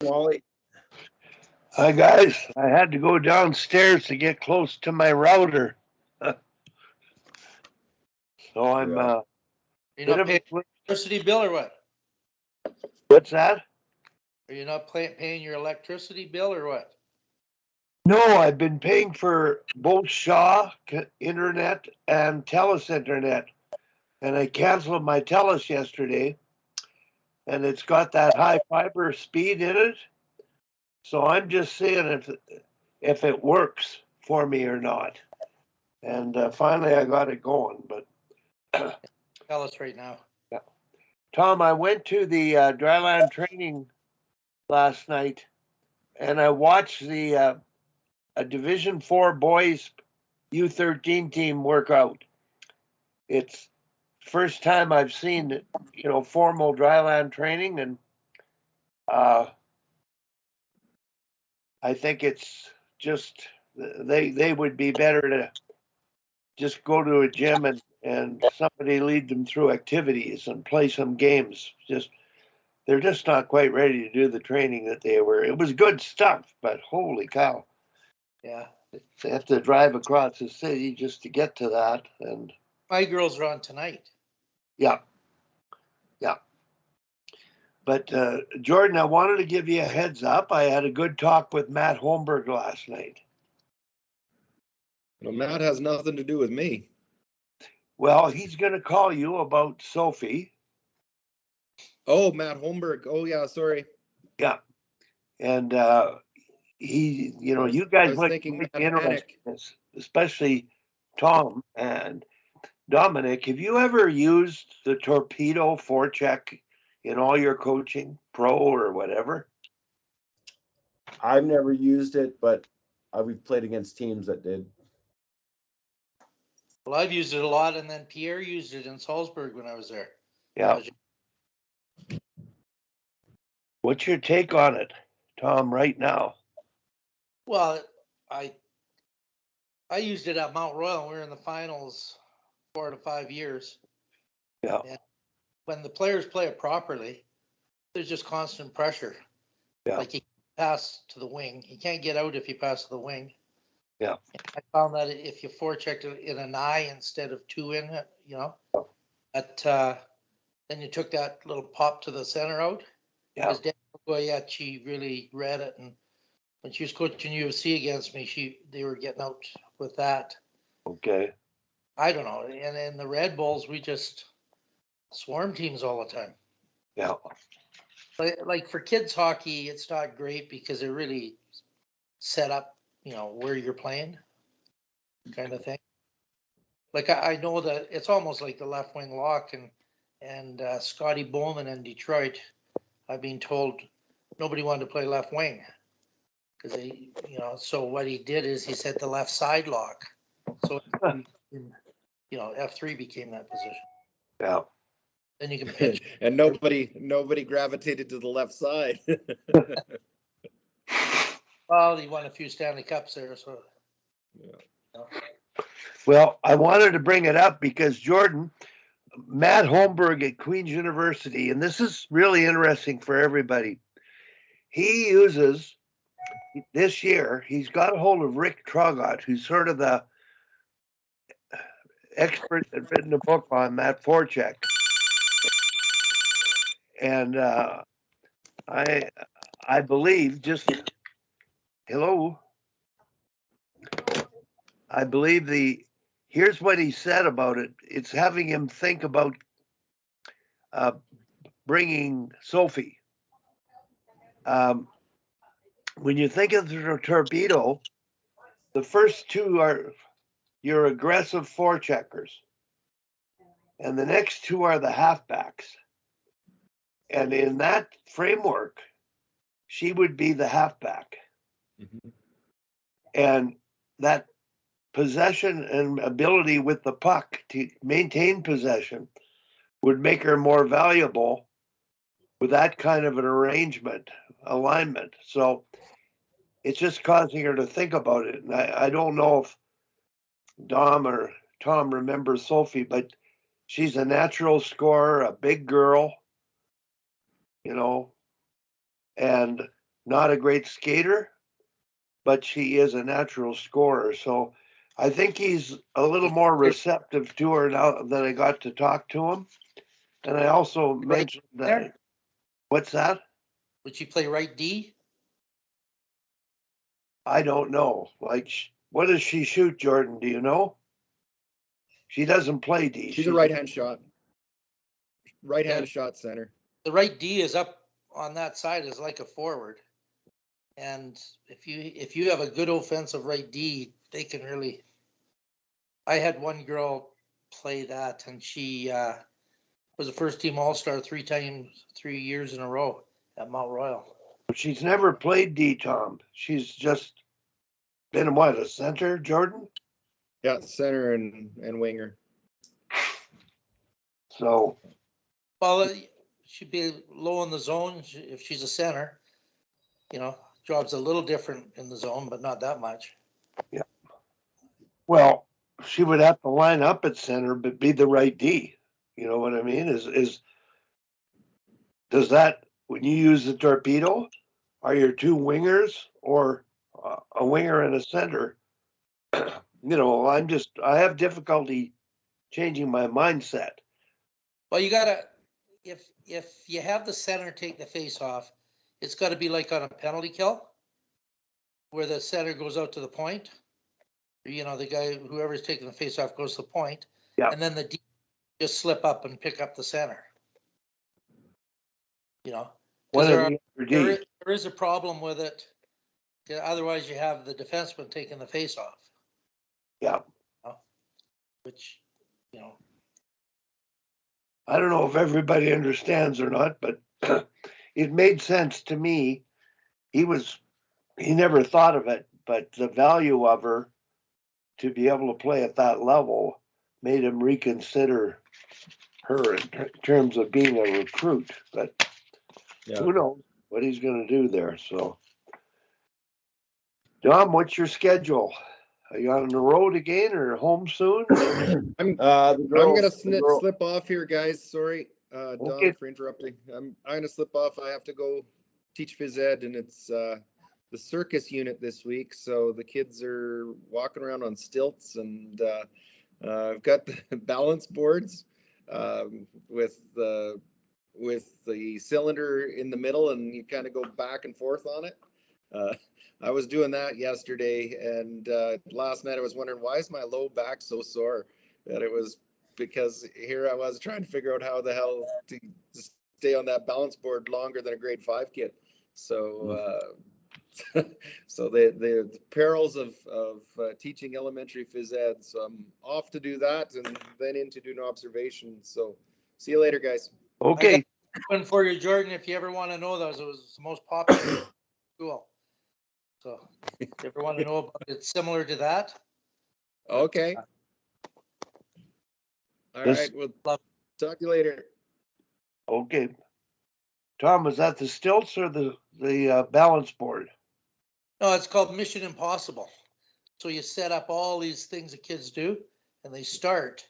Wally. Hi, guys. I had to go downstairs to get close to my router. So I'm You're bit not of paying a, electricity bill or what? what's that? Are you not paying your electricity bill or what? No, I've been paying for both Shaw internet and Telus internet, and I canceled my Telus yesterday, and it's got that high fiber speed in it. So I'm just seeing if it works for me or not. And finally, I got it going. But Tell us right now. Tom, I went to the dryland training last night, and I watched the a Division 4 boys U13 team work out. It's first time I've seen formal dryland training, and I think it's just they would be better to just go to a gym and somebody lead them through activities and play some games. They're just not quite ready to do the training that they were. It was good stuff, but holy cow. Yeah. They have to drive across the city just to get to that. And my girls are on tonight. Yeah. But Jordan, I wanted to give you a heads up. I had a good talk with Matt Holmberg last night. Well, Matt has nothing to do with me. Well, he's going to call you about Sophie. Oh, Matt Holmberg. Oh, yeah, sorry. Yeah. And you guys might be interested in this, especially Tom and Dominic. Have you ever used the Torpedo forecheck in all your coaching, pro or whatever? I've never used it, but we've played against teams that did. Well, I've used it a lot, and then Pierre used it in Salzburg when I was there. Yeah. What's your take on it, Tom, right now? Well, I used it at Mount Royal. We were in the finals 4 to 5 years. Yeah. And when the players play it properly, there's just constant pressure. Yeah. Like you pass to the wing. You can't get out if you pass to the wing. Yeah. I found that if you forechecked it in an eye instead of two in it, but then you took that little pop to the center out. Yeah. Because Dan Goyette, she really read it, and when she was coaching UFC against me, they were getting out with that. Okay. I don't know. And in the Red Bulls, we just swarm teams all the time. Yeah. Like for kids hockey, it's not great because it really set up, where you're playing, kind of thing. Like I know that it's almost like the left wing lock and Scotty Bowman in Detroit. I've been told nobody wanted to play left wing because so what he did is he set the left side lock. So, F3 became that position. Yeah. Then you can pitch. And nobody gravitated to the left side. Well, he won a few Stanley Cups there, so. Yeah. Well, I wanted to bring it up because Jordan, Matt Holmberg at Queen's University, and this is really interesting for everybody. He uses this year, he's got a hold of Rick Traugott, who's sort of the expert that's written a book on that forecheck. And I believe I believe here's what he said about it. It's having him think about bringing Sophie. When you think of the Torpedo, the first two are your aggressive forecheckers, and the next two are the halfbacks. And in that framework, she would be the halfback. Mm-hmm. And that possession and ability with the puck to maintain possession would make her more valuable with that kind of an alignment. So it's just causing her to think about it. And I don't know if Dom or Tom remembers Sophie, but she's a natural scorer, a big girl, and not a great skater, but she is a natural scorer. So I think he's a little more receptive to her now that I got to talk to him. And I also mentioned that. What's that? Would she play right D? I don't know. Like, what does she shoot, Jordan? Do you know? She doesn't play D. She's a right-hand shot. Right-hand Yeah. shot center. The right D is up on that side is like a forward. And if you have a good offensive right D, they can really. I had one girl play that, and she was a first team All-Star 3 years in a row at Mount Royal. She's never played D, Tom. She's just been what, a center, Jordan? Yeah, center and winger. So, Well, she'd be low in the zone if she's a center. You know, job's a little different in the zone, but not that much. yeah. Well, she would have to line up at center, but be the right D. You know what I mean? Does that, when you use the torpedo, are your two wingers or a winger and a center? You know, I have difficulty changing my mindset. Well, you gotta, if you have the center take the face off, it's got to be like on a penalty kill, where the center goes out to the point. You know, the guy, whoever's taking the face off, goes to the point, Yeah. and then the D just slip up and pick up the center. You know, because there is a problem with it. Otherwise, you have the defenseman taking the face off. Yeah. Which, you know, I don't know if everybody understands or not, but it made sense to me. He never thought of it, but the value of her to be able to play at that level made him reconsider her in terms of being a recruit. But who knows what he's going to do there. So, Dom, what's your schedule? Are you on the road again or home soon? I'm The girls, gonna the girl- slip off here, guys. Sorry, Okay. Dom, for interrupting. I'm gonna slip off. I have to go teach phys ed, and it's the circus unit this week. So the kids are walking around on stilts, and I've got the balance boards with the cylinder in the middle, and you kind of go back and forth on it. I was doing that yesterday, and last night I was wondering, why is my low back so sore? That it was because here I was trying to figure out how the hell to stay on that balance board longer than a grade 5 kid. So so the perils of teaching elementary phys ed. So I'm off to do that, and then in to do an observation. So see you later, guys. Okay. one for you, Jordan, if you ever want to know those, it was the most popular school. So if you ever want to know about it, similar to that. Okay. All right. We'll talk to you later. Okay. Tom, was that the stilts or the balance board? No, it's called Mission Impossible. So you set up all these things that kids do, and they start,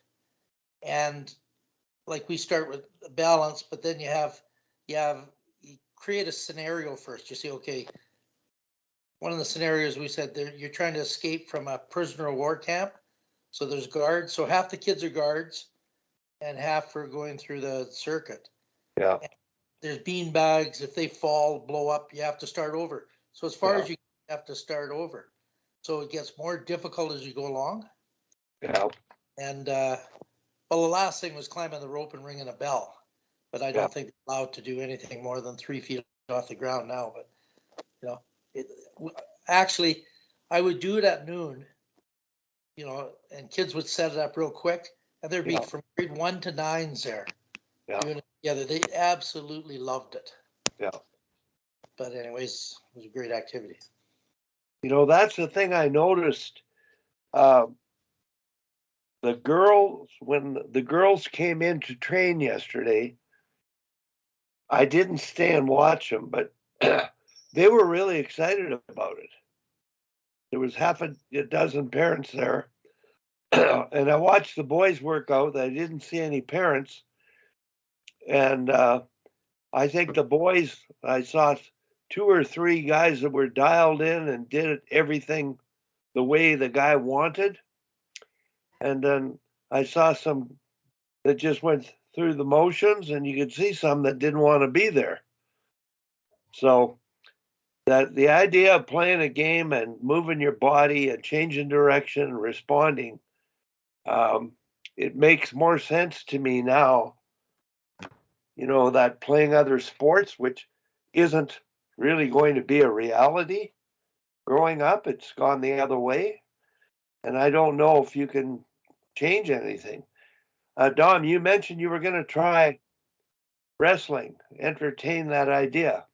and like we start with balance, but then you create a scenario first. You say, okay, one of the scenarios we said there, you're trying to escape from a prisoner of war camp. So there's guards. So half the kids are guards, and half are going through the circuit. Yeah. And there's bean bags. If they fall, blow up, you have to start over. So as far as you have to start over. So it gets more difficult as you go along. Yeah. And well, the last thing was climbing the rope and ringing a bell, but I don't think they're allowed to do anything more than 3 feet off the ground now. But you know, actually, I would do it at noon. You know, and kids would set it up real quick, and there'd be from grade 1 to 9s there doing it together. They absolutely loved it. Yeah. But anyways, it was a great activity. You know, that's the thing I noticed. When the girls came in to train yesterday, I didn't stay and watch them, but they were really excited about it. There was half a dozen parents there, and I watched the boys work out. I didn't see any parents, and I think the boys, I saw 2 or 3 guys that were dialed in and did everything the way the guy wanted. And then I saw some that just went through the motions, and you could see some that didn't want to be there. So that the idea of playing a game and moving your body and changing direction and responding, it makes more sense to me now, that playing other sports, which isn't really going to be a reality. Growing up, it's gone the other way. And I don't know if you can change anything. Dom, you mentioned you were going to try wrestling, entertain that idea.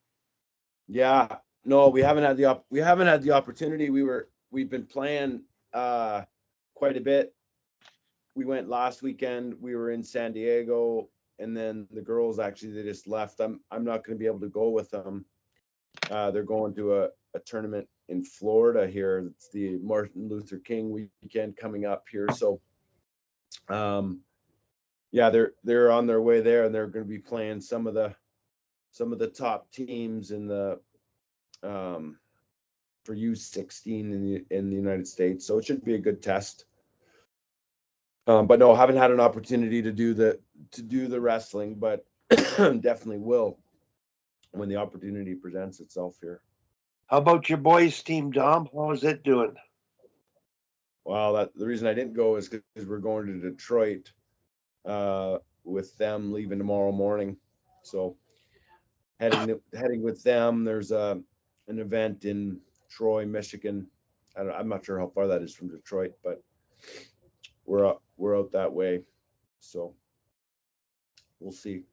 Yeah, no, we haven't had the opportunity. We've been playing quite a bit. We went last weekend. We were in San Diego, and then the girls actually they just left. I'm not going to be able to go with them. They're going to a tournament in Florida here. It's the Martin Luther King weekend coming up here. So yeah, they're on their way there, and they're going to be playing some of the top teams in the for U16 in the United States. So it should be a good test. But no, haven't had an opportunity to do the wrestling, but definitely will when the opportunity presents itself here. How about your boys' team, Dom? How is it doing? Well, the reason I didn't go is because we're going to Detroit with them leaving tomorrow morning. So heading with them. There's an event in Troy, Michigan. I'm not sure how far that is from Detroit, but we're out that way. So we'll see.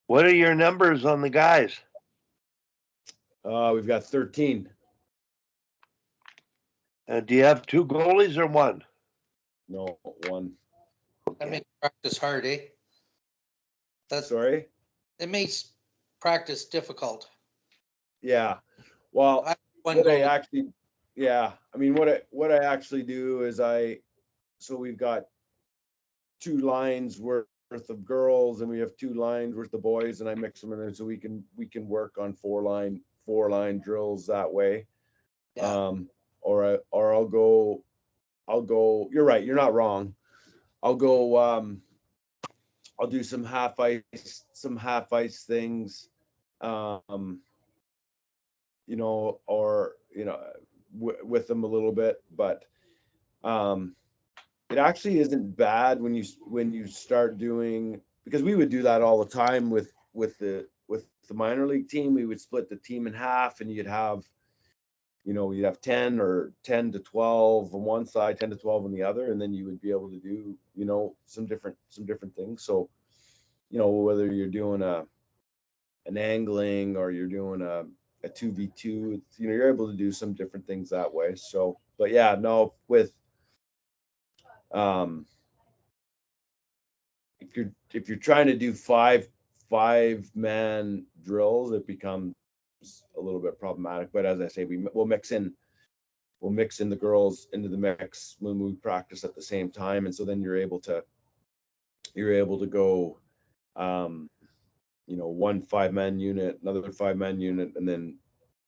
What are your numbers on the guys? We've got 13. Do you have 2 goalies or 1? No, 1. That makes practice hard, eh? Sorry? It makes practice difficult. Yeah. Well, what I actually do is so we've got 2 lines worth of girls and we have 2 lines worth of boys, and I mix them in there so we can work on 4 line drills that way. Yeah. Or I'll go, you're right, you're not wrong. I'll go, I'll do some half ice things, with them a little bit, but it actually isn't bad when you start doing, because we would do that all the time with the minor league team. We would split the team in half, and you'd have 10 to 12 on one side, 10 to 12 on the other, and then you would be able to do some different things. So whether you're doing an angling or you're doing a 2v2, you're able to do some different things that way. So, but yeah, no, with if you're trying to do five man drills, it becomes a little bit problematic. But as I say, we'll mix in the girls into the mix when we practice at the same time, and so then you're able to go 1 5-man unit, another 5-man unit, and then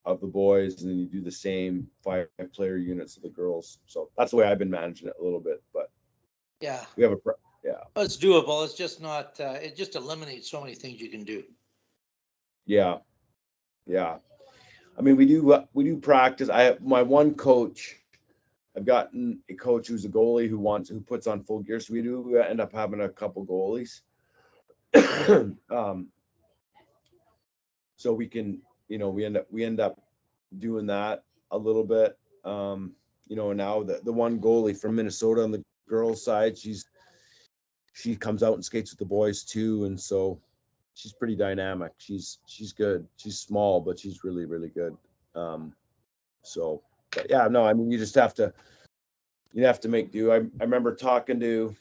of the boys, and then you do the same 5-player units of the girls. So that's the way I've been managing it a little bit. But yeah, we have it's doable. It's just not. It just eliminates so many things you can do. Yeah. I mean, we do practice. I have my one coach. I've gotten a coach who's a goalie who puts on full gear. So we end up having a couple goalies. So we can, we end up doing that a little bit. Now the one goalie from Minnesota on the girls' side, she comes out and skates with the boys too, and so she's pretty dynamic. She's good. She's small, but she's really, really good. So, but yeah, no, I mean, you have to make do. I remember talking to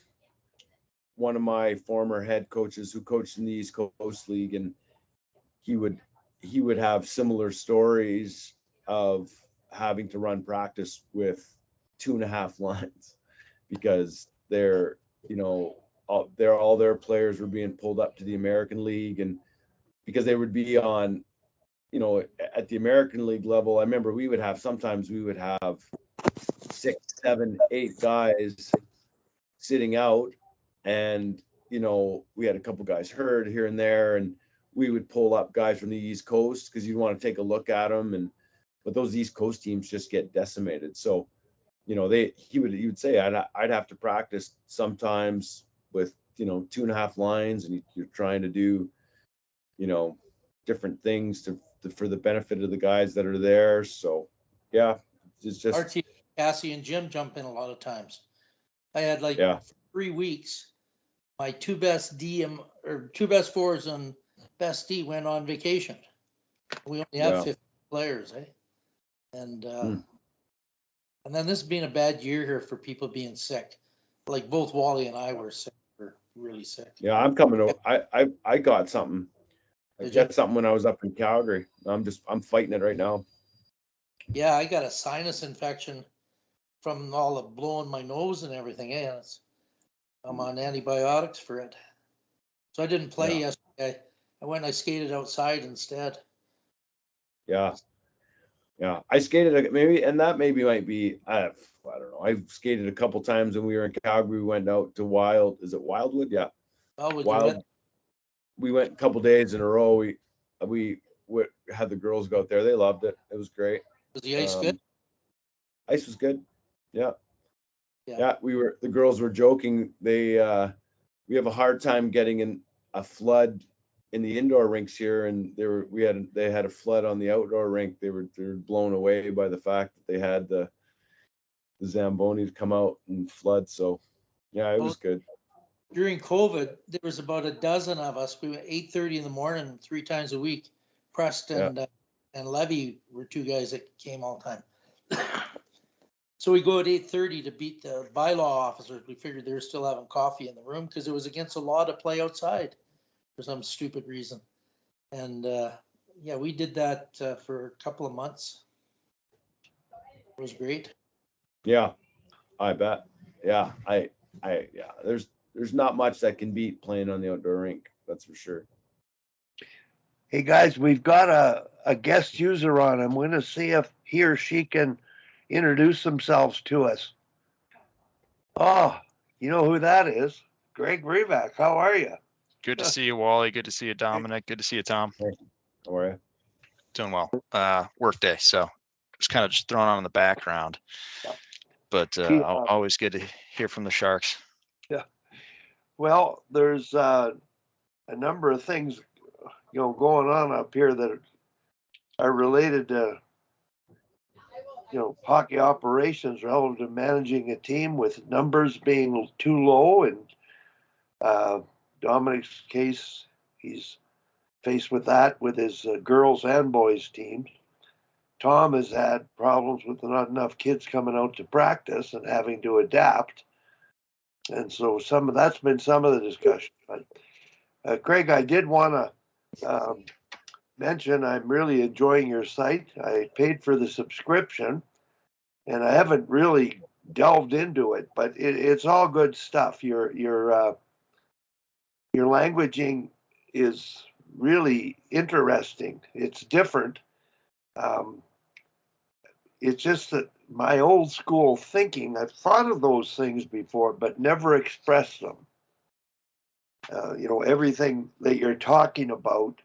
one of my former head coaches who coached in the East Coast League, and he would have similar stories of having to run practice with 2.5 lines because all their players were being pulled up to the American League, and because they would be on you know, at the American League level, I remember sometimes we would have 6, 7, 8 guys sitting out, and you know, we had a couple guys hurt here and there, and we would pull up guys from the East Coast because you'd want to take a look at them, but those East Coast teams just get decimated. So, you know, he would say I'd have to practice sometimes with, you know, 2.5 lines, and you're trying to do, you know, different things for the benefit of the guys that are there. So yeah, it's just Our team, Cassie and Jim jump in a lot of times. I had like yeah 3 weeks. My two best two best fours and best D went on vacation. We only have 50 players, eh? And and then this being a bad year here for people being sick. Like both Wally and I were sick, were really sick. Yeah, I'm coming over. I got something. I Did got you? something when I was up in Calgary. I'm fighting it right now. Yeah, I got a sinus infection from all the blowing my nose and everything. Eh? I'm on antibiotics for it. So I didn't play yesterday. I went and I skated outside instead. Yeah. Yeah. I skated maybe, and that maybe might be, I don't know. I've skated a couple times when we were in Calgary. We went out to is it Wildwood? Yeah. Oh, would Wild. you We went a couple days in a row. We had the girls go out there. They loved it. It was great. was the ice good? Ice was good. Yeah. Yeah. The girls were joking. We have a hard time getting in a flood in the indoor rinks here, and they had a flood on the outdoor rink. They were blown away by the fact that they had the Zambonis come out and flood. So yeah, it was good. During COVID, there was about a dozen of us. We went 8:30 in the morning, 3 times a week. Preston and Levy were 2 guys that came all the time. So we go at 8:30 to beat the bylaw officers. We figured they were still having coffee in the room because it was against the law to play outside for some stupid reason. And yeah, we did that for a couple of months. It was great. Yeah, I bet. Yeah, yeah. There's not much that can beat playing on the outdoor rink. That's for sure. Hey guys, we've got a guest user on. I'm going to see if he or she can introduce themselves to us. Oh, you know who that is? Greg Revac. How are you? Good to see you, Wally. Good to see you, Dominic. Good to see you, Tom. Hey, how are you? Doing well. Work day, so just kind of just thrown on in the background. But always good to hear from the Sharks. Yeah. Well, there's a number of things, you know, going on up here that are related to, you know, hockey operations relative to managing a team with numbers being too low. And Dominic's case, he's faced with that with his girls and boys teams. Tom has had problems with not enough kids coming out to practice and having to adapt. And so that's been some of the discussion. But Craig, I did want to mention I'm really enjoying your site. I paid for the subscription, and I haven't really delved into it, but it's all good stuff. Your languaging is really interesting. It's different. It's just that my old school thinking, I've thought of those things before, but never expressed them. You know, everything that you're talking about,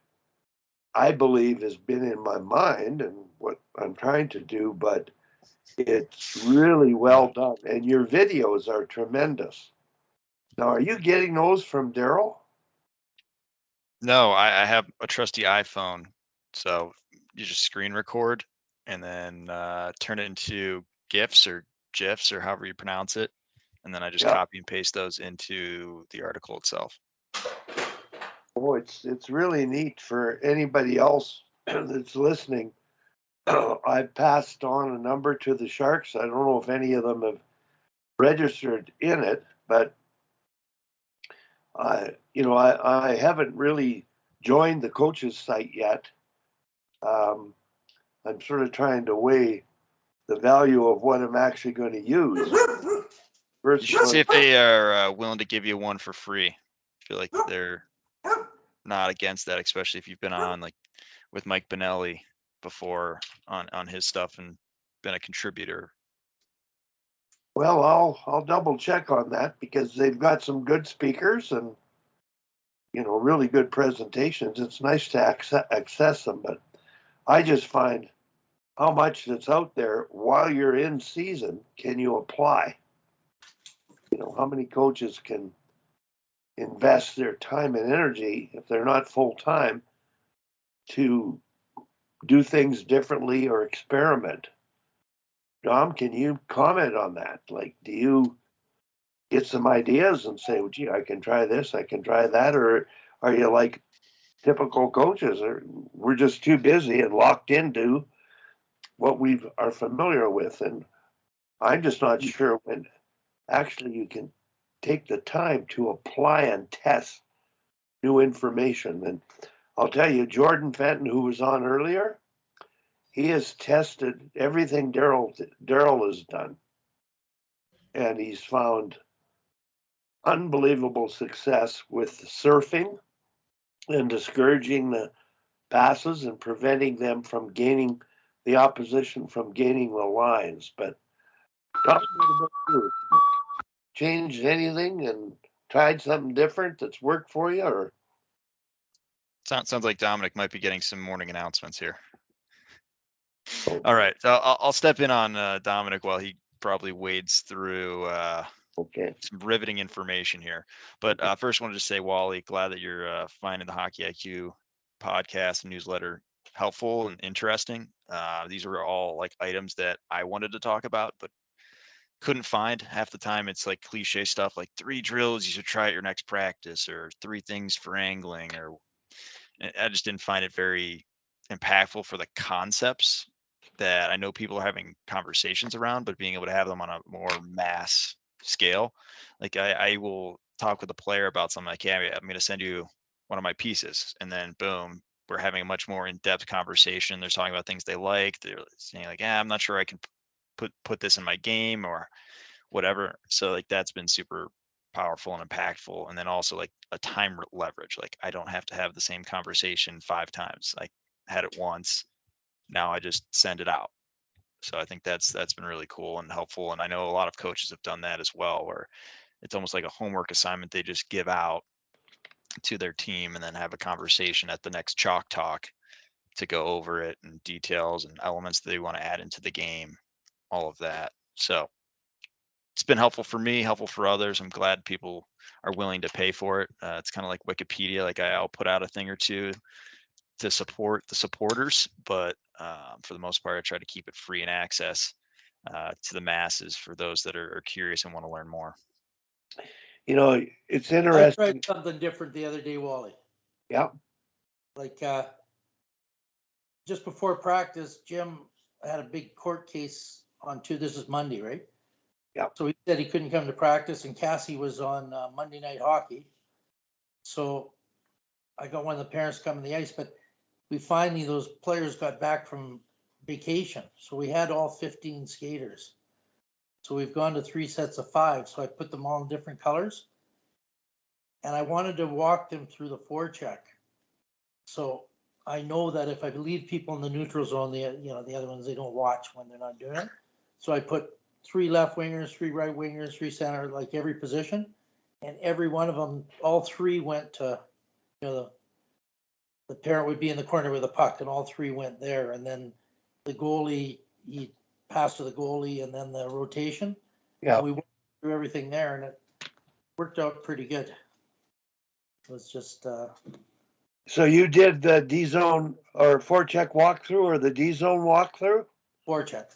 I believe, has been in my mind and what I'm trying to do, but it's really well done. And your videos are tremendous. Now, are you getting those from Daryl? No, I have a trusty iPhone, so you just screen record and then turn it into GIFs or GIFs or however you pronounce it, and then I just copy and paste those into the article itself. Oh, it's really neat for anybody else that's listening. I've passed on a number to the Sharks. I don't know if any of them have registered in it, but I haven't really joined the coaches site yet. I'm sort of trying to weigh the value of what I'm actually going to use. You should see if they are willing to give you one for free. I feel like they're not against that, especially if you've been on like with Mike Benelli before on his stuff and been a contributor. Well, I'll double check on that because they've got some good speakers and really good presentations. It's nice to access them, but I just find how much that's out there while you're in season can you apply? How many coaches can invest their time and energy if they're not full time to do things differently or experiment? Dom, can you comment on that? Like, do you get some ideas and say, well, gee, I can try this, I can try that? Or are you like typical coaches, or we're just too busy and locked into what we are familiar with? And I'm just not sure when actually you can take the time to apply and test new information. And I'll tell you, Jordan Fenton, who was on earlier, he has tested everything Daryl has done. And he's found unbelievable success with surfing and discouraging the passes and preventing them from gaining the opposition from gaining the lines. But talk about you. Changed anything and tried something different that's worked for you, or? Sounds like Dominic might be getting some morning announcements here. All right, so I'll step in on Dominic while he probably wades through some riveting information here. But first, wanted to say, Wally, glad that you're finding the Hockey IQ podcast and newsletter helpful and interesting. These are all like items that I wanted to talk about, but couldn't find. Half the time it's like cliche stuff like 3 drills you should try at your next practice, or 3 things for angling, or I just didn't find it very impactful for the concepts that I know people are having conversations around, but being able to have them on a more mass scale. Like I will talk with a player about something like, yeah, I'm going to send you one of my pieces. And then boom, we're having a much more in-depth conversation. They're talking about things they like. They're saying like, yeah, I'm not sure I can put this in my game or whatever. So like that's been super powerful and impactful. And then also like a time leverage. Like I don't have to have the same conversation 5 times. I had it once. Now I just send it out. So I think that's been really cool and helpful. And I know a lot of coaches have done that as well, where it's almost like a homework assignment they just give out to their team and then have a conversation at the next chalk talk to go over it and details and elements that they want to add into the game, all of that. So it's been helpful for me, helpful for others. I'm glad people are willing to pay for it. It's kind of like Wikipedia. Like I'll put out a thing or two to support the supporters, but for the most part, I try to keep it free and access to the masses for those that are curious and want to learn more. It's I interesting. tried something different the other day, Wally. Yeah. Like just before practice, Jim had a big court case on this is Monday, right? Yeah. So he said he couldn't come to practice, and Cassie was on Monday Night Hockey. So I got one of the parents coming to the ice, but those players got back from vacation. So we had all 15 skaters. So we've gone to 3 sets of 5. So I put them all in different colors. And I wanted to walk them through the forecheck. So I know that if I leave people in the neutral zone, the other ones, they don't watch when they're not doing it. So I put 3 left wingers, 3 right wingers, 3 center, like every position. And every one of them, all 3 went to, the parent would be in the corner with a puck, and all 3 went there. And then the goalie, he passed to the goalie, and then the rotation. Yeah. And we went through everything there, and it worked out pretty good. It was just So you did the D zone or forecheck walkthrough or the D zone walkthrough? forecheck.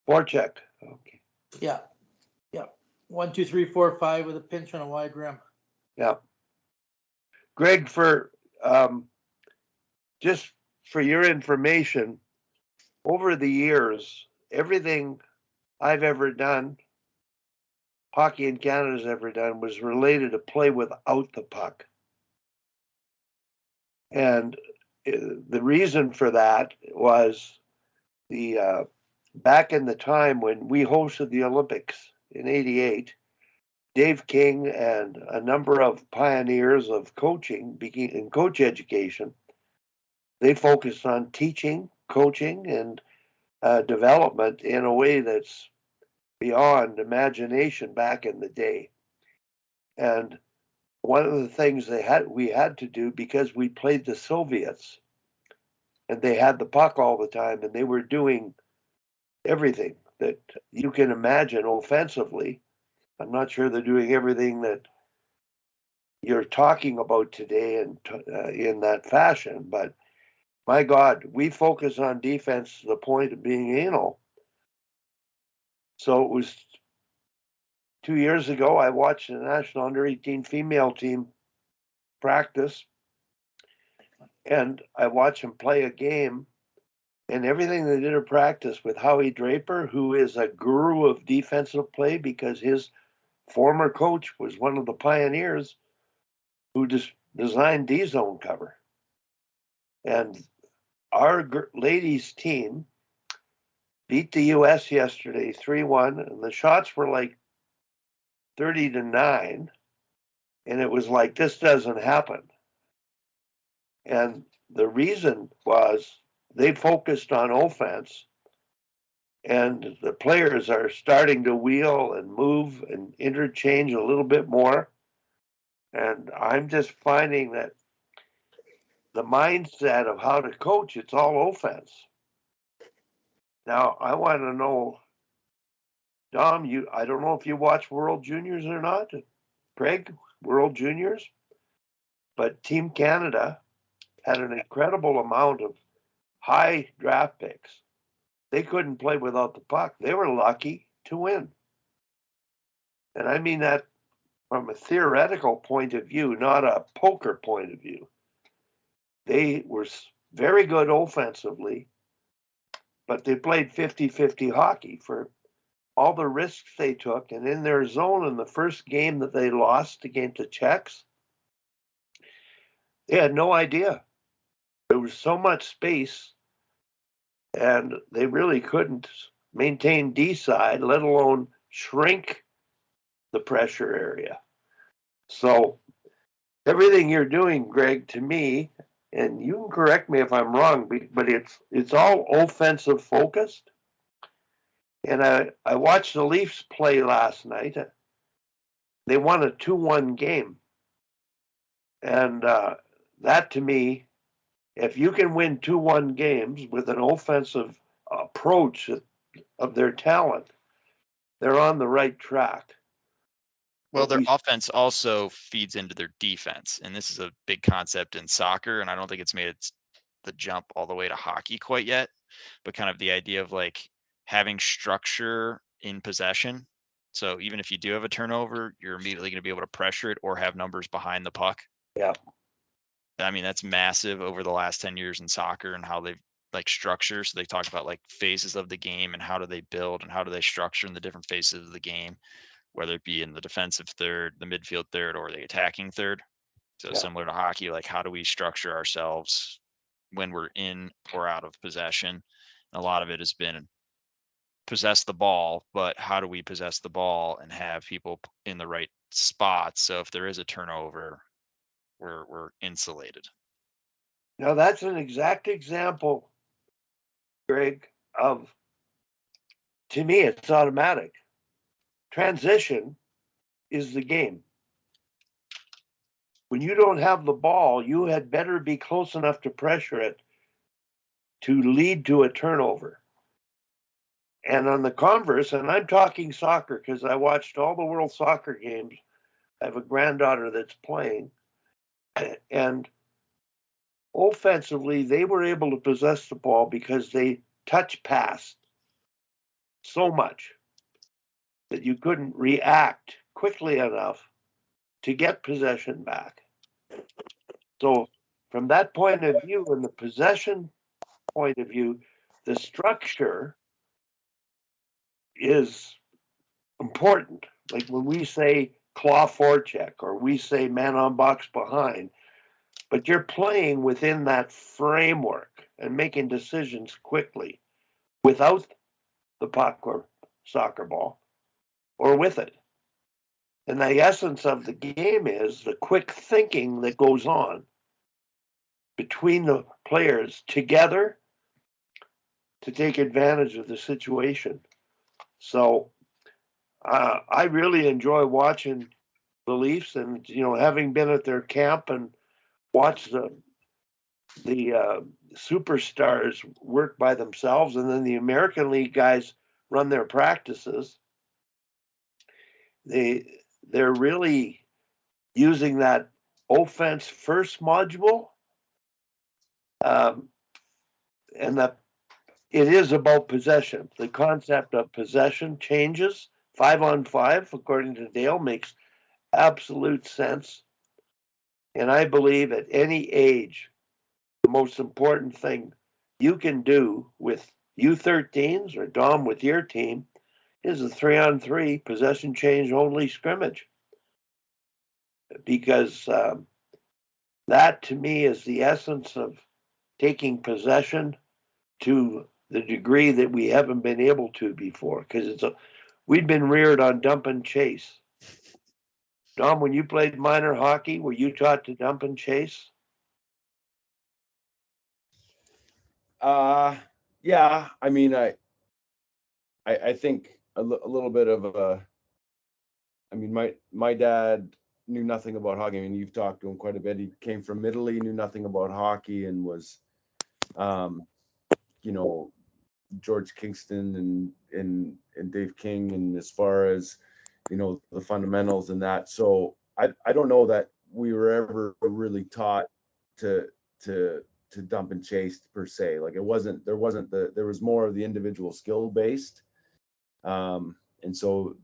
Forecheck. Okay. Yeah. 1, 2, 3, 4, 5 with a pinch and a wide rim. Yeah. Greg, for just for your information, over the years, everything I've ever done, Hockey in Canada's ever done, was related to play without the puck. And the reason for that was the back in the time when we hosted the Olympics in '88, Dave King and a number of pioneers of coaching in coach education they focused on teaching, coaching, and development in a way that's beyond imagination back in the day. And one of the things we had to do, because we played the Soviets and they had the puck all the time and they were doing everything that you can imagine offensively. I'm not sure they're doing everything that you're talking about today and in that fashion, but my God, we focus on defense to the point of being anal. So it was 2 years ago, I watched the national under-18 female team practice, and I watched them play a game, and everything they did at practice with Howie Draper, who is a guru of defensive play because his former coach was one of the pioneers who designed D-zone cover. And our ladies team beat the U.S. yesterday 3-1, and the shots were like 30-9, and it was like, this doesn't happen. And the reason was they focused on offense, and the players are starting to wheel and move and interchange a little bit more. And I'm just finding that the mindset of how to coach, it's all offense. Now, I want to know, Dom, I don't know if you watch World Juniors or not, Craig, World Juniors, but Team Canada had an incredible amount of high draft picks. They couldn't play without the puck. They were lucky to win. And I mean that from a theoretical point of view, not a poker point of view. They were very good offensively, but they played 50-50 hockey for all the risks they took. And in their zone in the first game that they lost against the Czechs, they had no idea. There was so much space, and they really couldn't maintain D side, let alone shrink the pressure area. So everything you're doing, Greg, to me, and you can correct me if I'm wrong, but it's all offensive focused. And I watched the Leafs play last night. They won a 2-1 game. And that to me, if you can win 2-1 games with an offensive approach of their talent, they're on the right track. Well, their offense also feeds into their defense, and this is a big concept in soccer, and I don't think it's made the jump all the way to hockey quite yet, but kind of the idea of like having structure in possession. So even if you do have a turnover, you're immediately going to be able to pressure it or have numbers behind the puck. Yeah. I mean, that's massive over the last 10 years in soccer and how they've like structure. So they talk about like phases of the game and how do they build and how do they structure in the different phases of the game, whether it be in the defensive third, the midfield third, or the attacking third. So similar to hockey, like how do we structure ourselves when we're in or out of possession? A lot of it has been possess the ball, but how do we possess the ball and have people in the right spots? So if there is a turnover, we're insulated. Now that's an exact example, Greg, of, to me, it's automatic. Transition is the game. When you don't have the ball, you had better be close enough to pressure it to lead to a turnover. And on the converse, and I'm talking soccer because I watched all the World Soccer games. I have a granddaughter that's playing. And offensively, they were able to possess the ball because they touch passed so much that you couldn't react quickly enough to get possession back. So from that point of view, and the possession point of view, the structure is important. Like when we say claw forecheck or we say man on box behind, but you're playing within that framework and making decisions quickly without the puck or soccer ball or with it. And the essence of the game is the quick thinking that goes on between the players together to take advantage of the situation. So I really enjoy watching the Leafs, and having been at their camp and watched the superstars work by themselves, and then the American League guys run their practices. They're really using that offense first module, and that it is about possession. The concept of possession changes. 5-on-5, according to Dale, makes absolute sense. And I believe at any age, the most important thing you can do with U13s or Dom with your team is a 3-on-3 possession change only scrimmage. Because that to me is the essence of taking possession to the degree that we haven't been able to before. Because we've been reared on dump and chase. Dom, when you played minor hockey, were you taught to dump and chase? Yeah. I mean, I think a little bit of a. I mean, my dad knew nothing about hockey. I mean, you've talked to him quite a bit. He came from Italy, knew nothing about hockey, and was, you know, George Kingston and Dave King, and as far as the fundamentals and that. So I don't know that we were ever really taught to dump and chase per se. Like there was more of the individual skill based. And so,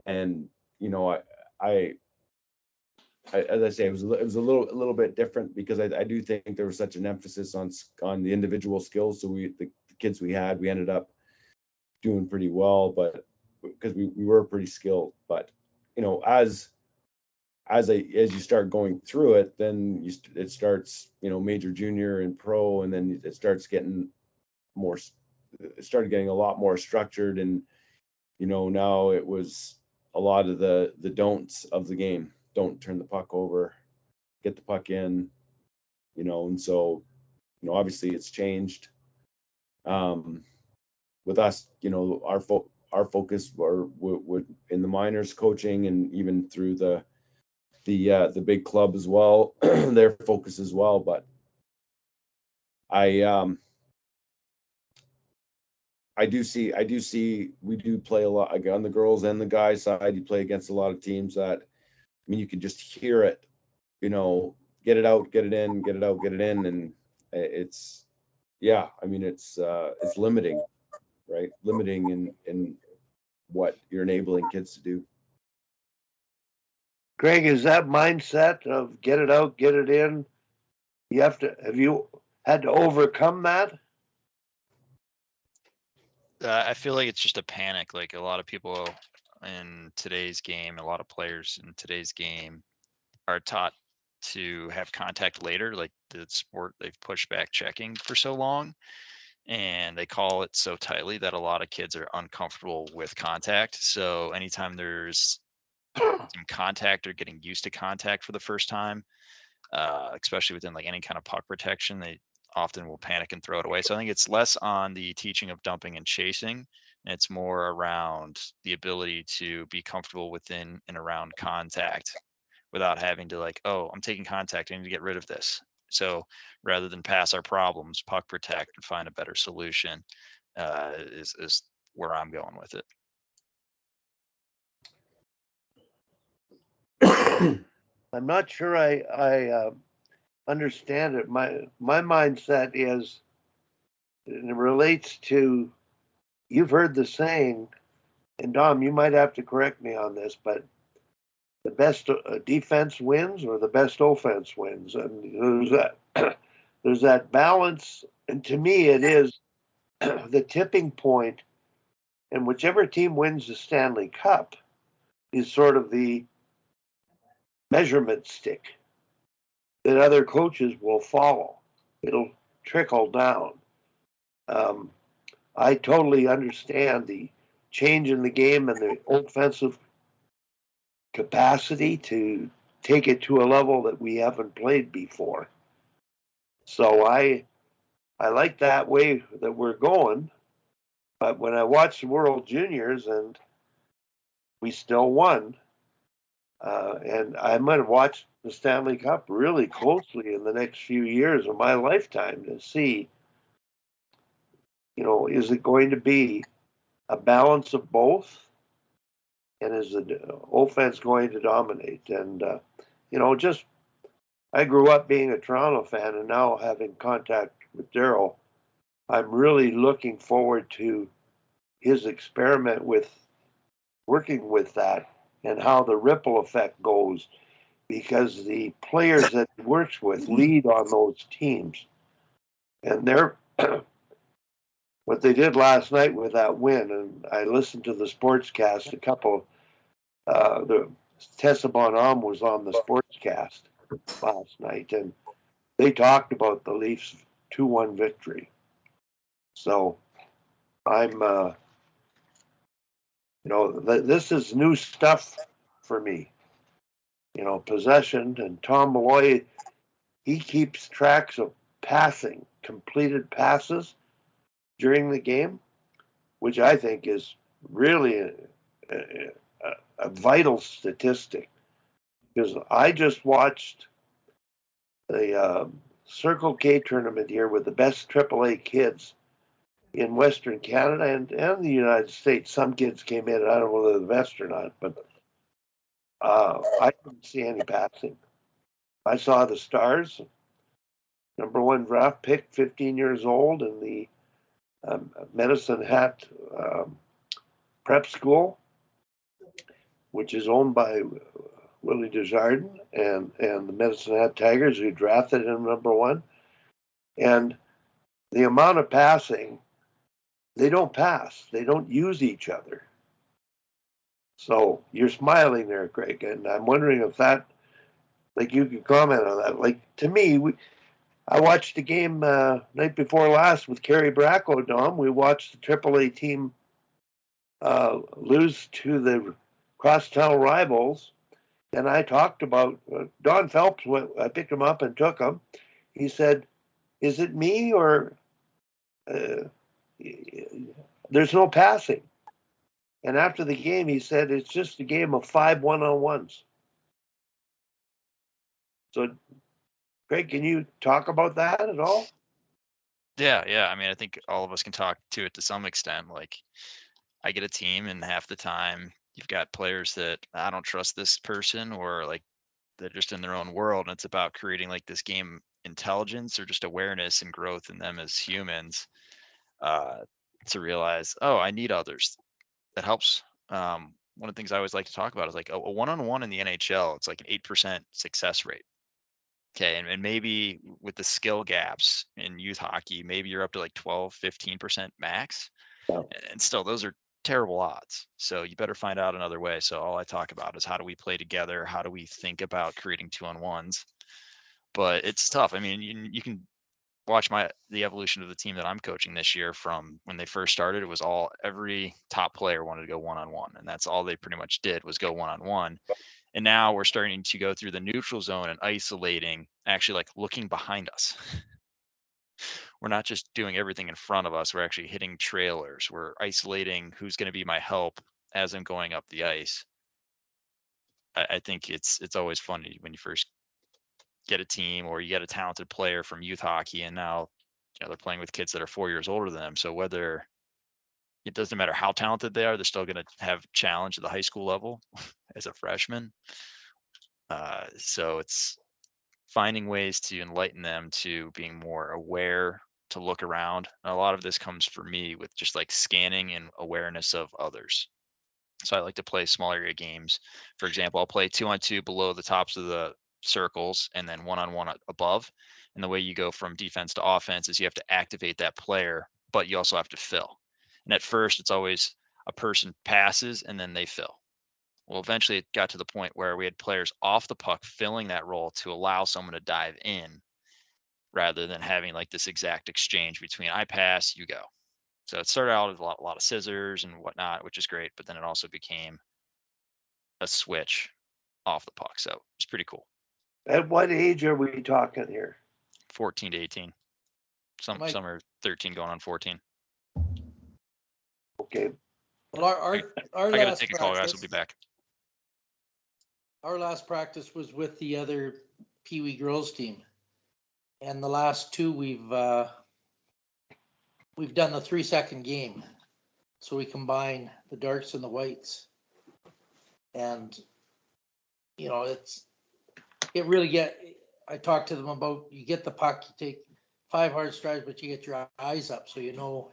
and I as I say, it was a little bit different because I do think there was such an emphasis on the individual skills. So the kids we ended up doing pretty well, but because we were pretty skilled. But as you start going through it, then it starts major, junior, and pro, and then it starts getting more. It started getting a lot more structured, and now it was a lot of the don'ts of the game. Don't turn the puck over, get the puck in, and so obviously it's changed. With us, our focus would in the minors coaching, and even through the big club as well, their focus as well. But I do see we do play a lot on the girls and the guys side. You play against a lot of teams that, I mean, you can just hear it, get it out, get it in, get it out, get it in. And it's, yeah, I mean, it's limiting, right? Limiting in what you're enabling kids to do. Greg, is that mindset of get it out, get it in? Have you had to overcome that? I feel like it's just a panic. Like a lot of people in today's game, a lot of players in today's game are taught to have contact later. Like the sport, they've pushed back checking for so long, and they call it so tightly that a lot of kids are uncomfortable with contact. So anytime there's some contact or getting used to contact for the first time, especially within like any kind of puck protection, they often will panic and throw it away. So I think it's less on the teaching of dumping and chasing, and it's more around the ability to be comfortable within and around contact without having to like, oh, I'm taking contact, I need to get rid of this. So rather than pass our problems, puck protect and find a better solution, is where I'm going with it. I'm not sure I understand it. My mindset is, and it relates to, you've heard the saying, and Dom, you might have to correct me on this, but the best defense wins or the best offense wins, and there's that balance. And to me, it is the tipping point, and whichever team wins the Stanley Cup is sort of the measurement stick that other coaches will follow. It'll trickle down. I totally understand the change in the game and the offensive capacity to take it to a level that we haven't played before. So I like that way that we're going. But when I watched the World Juniors and we still won, and I'm going to watch the Stanley Cup really closely in the next few years of my lifetime to see, is it going to be a balance of both? And is the offense going to dominate? And, just I grew up being a Toronto fan and now having contact with Daryl. I'm really looking forward to his experiment with working with that and how the ripple effect goes because the players that he works with lead on those teams. And they're what they did last night with that win, and I listened to the sportscast a couple. The Tessa Bonhomme was on the sportscast last night, and they talked about the Leafs 2-1 victory. So I'm, this is new stuff for me. Possession, and Tom Malloy, he keeps tracks of passing, completed passes during the game, which I think is really a vital statistic. Because I just watched the Circle K tournament here with the best AAA kids in Western Canada and the United States. Some kids came in, I don't know whether they're the best or not, but I didn't see any passing. I saw the Stars, #1 draft pick, 15 years old, in the Medicine Hat prep school, which is owned by Willie Desjardins and the Medicine Hat Tigers, who drafted him #1. And the amount of passing, they don't pass. They don't use each other. So you're smiling there, Craig, and I'm wondering if that, like, you could comment on that. Like, to me, I watched the game night before last with Kerry Bracco, Dom. We watched the AAA team lose to the crosstown rivals, and I talked about Don Phelps. I picked him up and took him. He said, "Is it me or there's no passing?" And after the game, he said, "It's just a game of 5 one-on-ones." So, Craig, can you talk about that at all? Yeah. I mean, I think all of us can talk to it to some extent. Like, I get a team, and half the time you've got players that I don't trust this person, or like they're just in their own world. And it's about creating like this game intelligence or just awareness and growth in them as humans, uh, to realize, oh, I need others. That helps. One of the things I always like to talk about is like a one-on-one in the NHL. It's like an 8% success rate. Okay. And maybe with the skill gaps in youth hockey, maybe you're up to like 12, 15% max. Yeah. And still, those are terrible odds. So you better find out another way. So all I talk about is how do we play together? How do we think about creating 2-on-1s? But it's tough. I mean, you can watch the evolution of the team that I'm coaching this year. From when they first started, it was every top player wanted to go 1-on-1, and that's all they pretty much did was go 1-on-1. And now we're starting to go through the neutral zone and isolating, actually like looking behind us. We're not just doing everything in front of us. We're actually hitting trailers. We're isolating who's going to be my help as I'm going up the ice. I think it's always funny when you first get a team or you get a talented player from youth hockey, and now they're playing with kids that are 4 years older than them. So whether it doesn't matter how talented they are, they're still going to have challenge at the high school level as a freshman. So it's finding ways to enlighten them to being more aware, to look around. And a lot of this comes for me with just like scanning and awareness of others. So I like to play small area games. For example, I'll play 2-on-2 below the tops of the circles and then 1-on-1 above. And the way you go from defense to offense is you have to activate that player, but you also have to fill. And at first, it's always a person passes and then they fill. Well, eventually it got to the point where we had players off the puck filling that role to allow someone to dive in rather than having like this exact exchange between I pass, you go. So it started out with a lot of scissors and whatnot, which is great, but then it also became a switch off the puck. So it's pretty cool. At what age are we talking here? 14 to 18. Some are 13 going on 14. Okay. Well, our I got to last take a call, guys. practice, We'll be back. our last practice was with the other Pee Wee girls team, and the last two we've done the 3-second game, so we combine the darks and the whites, and it really I talked to them about, you get the puck, you take 5 hard strides, but you get your eyes up so you know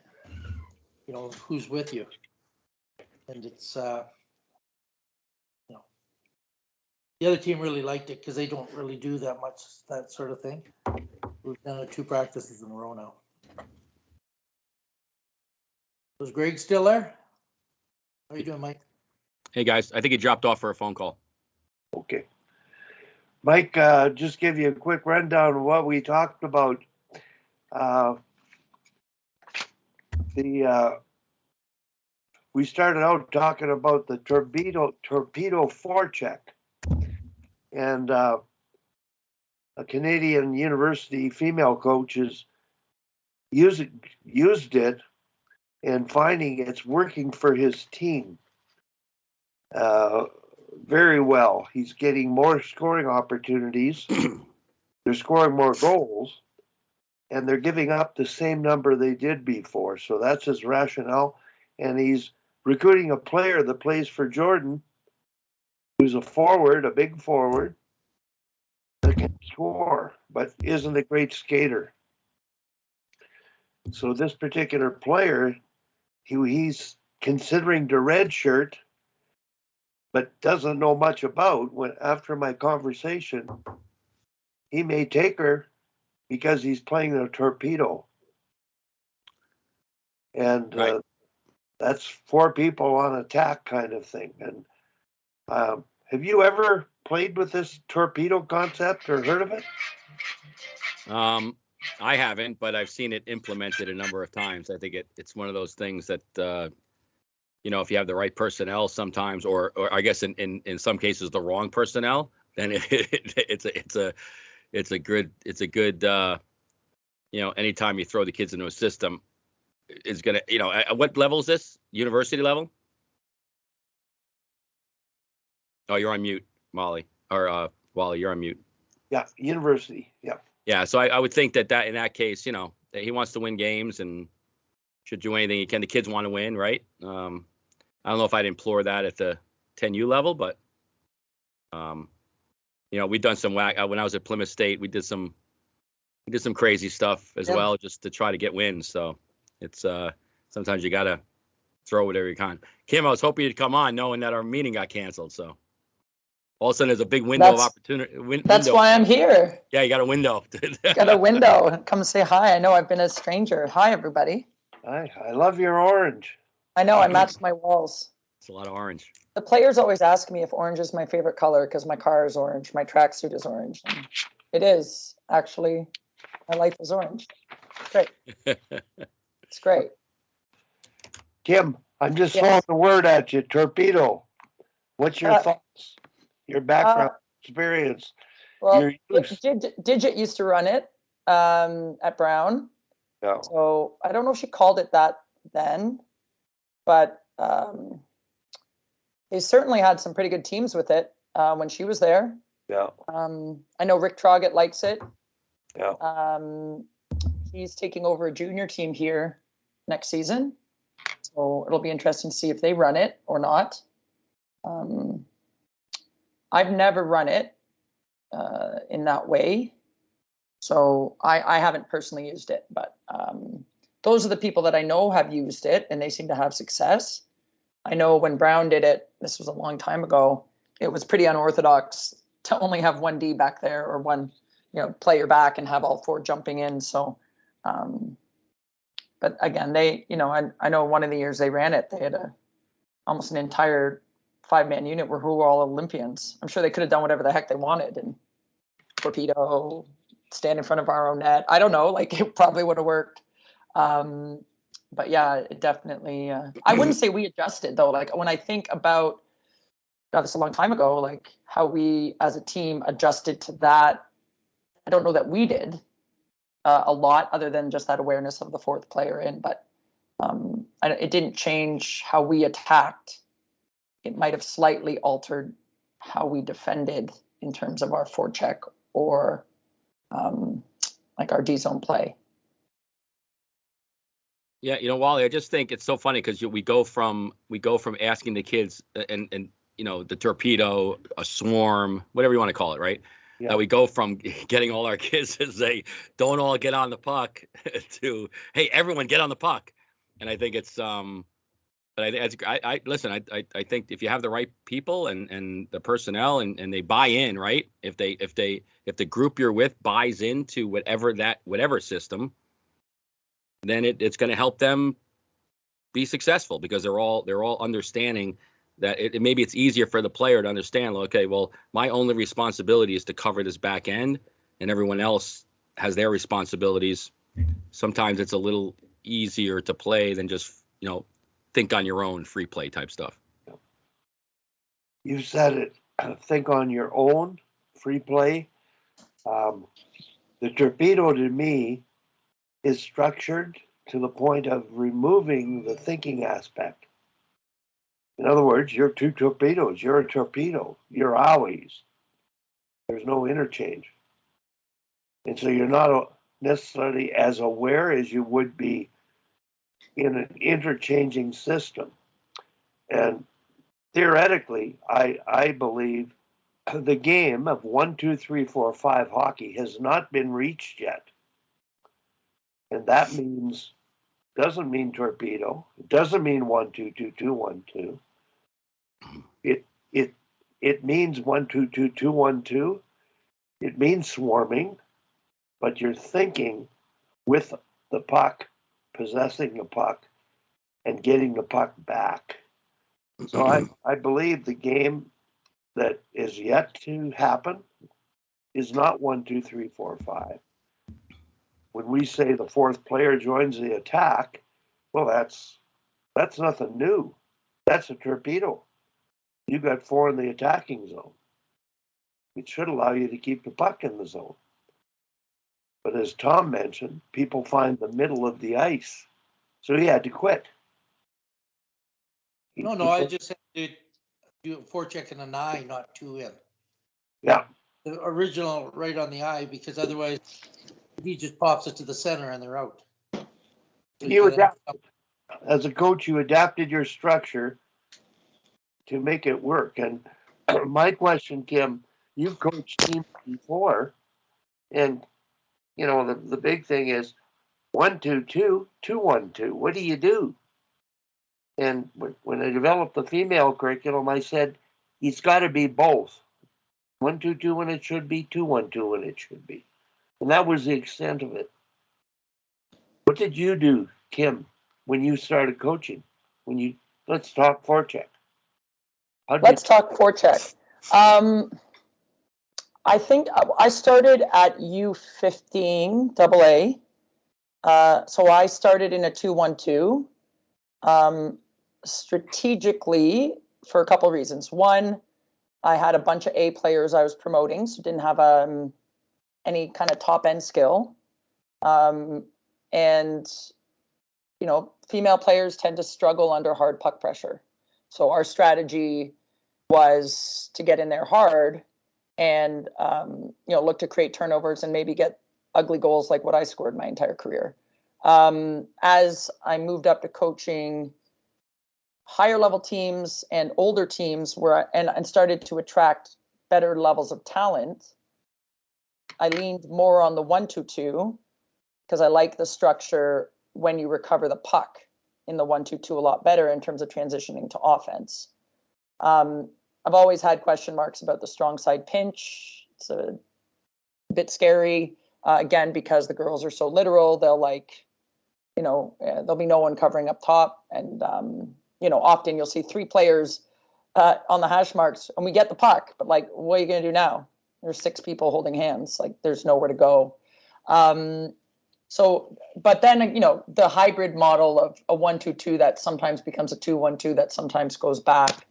who's with you, and it's the other team really liked it because they don't really do that much, that sort of thing. We've done it 2 practices in a row now. Was Greg still there? How are you doing, Mike? Hey guys, I think he dropped off for a phone call. Okay. Mike, just give you a quick rundown of what we talked about. We started out talking about the torpedo forecheck, and a Canadian university female coach has used it and finding it's working for his team very well. He's getting more scoring opportunities. They're scoring more goals, and they're giving up the same number they did before. So that's his rationale. And he's recruiting a player that plays for Jordan, who's a big forward, that can score, but isn't a great skater. So this particular player, he's considering the red shirt, but doesn't know much about. After my conversation, he may take her because he's playing the Torpedo. And Right. That's 4 people on attack kind of thing. And have you ever played with this Torpedo concept or heard of it? I haven't, but I've seen it implemented a number of times. I think it's one of those things that if you have the right personnel sometimes, or I guess in some cases the wrong personnel, then it's a good anytime you throw the kids into a system, is gonna at what level is this? University level? Oh, you're on mute, Molly, or Wally, you're on mute. Yeah, university. Yeah. Yeah, so I would think that in that case, he wants to win games and should do anything he can. The kids want to win, right? I don't know if I'd implore that at the 10U level, but we've done some when I was at Plymouth State, we did some crazy stuff as well, just to try to get wins. So it's sometimes you gotta throw whatever you can. Kim, I was hoping you'd come on, knowing that our meeting got canceled. So all of a sudden, there's a big window of opportunity. That's why I'm here. Yeah, you got a window. Got a window. Come say hi. I know I've been a stranger. Hi, everybody. I love your orange. I know I matched my walls. It's a lot of orange. The players always ask me if orange is my favorite color because my car is orange. My tracksuit is orange. And it is. Actually, my life is orange. Great. It's great. Kim, I'm just throwing the word at you. Torpedo. What's your thoughts? Your background experience? Well, Digit used to run it at Brown. Yeah. So I don't know if she called it that then, but they certainly had some pretty good teams with it when she was there. Yeah. I know Rick Troggett likes it. Yeah. He's taking over a junior team here next season. So it'll be interesting to see if they run it or not. I've never run it in that way. So I haven't personally used it, but those are the people that I know have used it and they seem to have success. I know when Brown did it, this was a long time ago, it was pretty unorthodox to only have 1D back there or one, player back and have all 4 jumping in. So, but again, they, I know one of the years they ran it, they had almost an entire 5-man unit who were all Olympians. I'm sure they could have done whatever the heck they wanted and Torpedo, stand in front of our own net. I don't know, it probably would have worked. But yeah, it definitely, I wouldn't say we adjusted though. When I think about, God, this a long time ago, how we as a team adjusted to that, I don't know that we did. a lot, other than just that awareness of the fourth player in. But it didn't change how we attacked. It might have slightly altered how we defended in terms of our forecheck or like our D zone play. Yeah, Wally, I just think it's so funny because we go from asking the kids and the torpedo, a swarm, whatever you want to call it, right? Yeah. Now we go from getting all our kids to say, don't all get on the puck to, hey, everyone get on the puck. And I think it's but I listen, I think if you have the right people and the personnel and they buy in, right? If the group you're with buys into whatever system, then it's going to help them be successful because they're all understanding that maybe it's easier for the player to understand, okay, well, my only responsibility is to cover this back end and everyone else has their responsibilities. Sometimes it's a little easier to play than just, think on your own, free play type stuff. You said it, think on your own, free play. The torpedo to me is structured to the point of removing the thinking aspect. In other words, you're two torpedoes. You're a torpedo. You're always. There's no interchange. And so you're not necessarily as aware as you would be in an interchanging system. And theoretically, I believe the game of 1, 2, 3, 4, 5 hockey has not been reached yet. And that doesn't mean torpedo. It doesn't mean 1, 2, 2, 2, 1, 2. It means 1, 2, 2, 2, 1, 2. It means swarming, but you're thinking with the puck, possessing the puck, and getting the puck back. So I believe the game that is yet to happen is not 1, 2, 3, 4, 5. When we say the fourth player joins the attack, well, that's nothing new. That's a torpedo. You got 4 in the attacking zone. It should allow you to keep the puck in the zone. But as Tom mentioned, people find the middle of the ice. So he had to quit. No, I just had to do forecheck in an eye, not 2 in. Yeah. The original right on the eye, because otherwise he just pops it to the center and they're out. So as a coach, you adapted your structure to make it work. And my question, Kim, you've coached teams before, and the big thing is 1, 2, 2, 2, 1, 2. What do you do? And when I developed the female curriculum, I said it's got to be both 1, 2, 2 when it should be, 2, 1, 2 when it should be, and that was the extent of it. What did you do, Kim, when you started coaching? Let's talk forecheck. Let's talk forecheck. I think I started at U15 AA. So I started in a 2-1-2. Strategically, for a couple of reasons. One, I had a bunch of A players I was promoting, so didn't have any kind of top end skill. And female players tend to struggle under hard puck pressure. So our strategy was to get in there hard and look to create turnovers and maybe get ugly goals like what I scored my entire career. As I moved up to coaching higher level teams and older teams and started to attract better levels of talent, I leaned more on the 1-2-2 because I like the structure when you recover the puck in the 1-2-2 a lot better in terms of transitioning to offense. I've always had question marks about the strong side pinch. It's a bit scary, again, because the girls are so literal. They'll there'll be no one covering up top. And, often you'll see 3 players on the hash marks and we get the puck, but what are you going to do now? There's 6 people holding hands. There's nowhere to go. But then, the hybrid model of a 1-2-2 that sometimes becomes a 2-1-2 that sometimes goes back.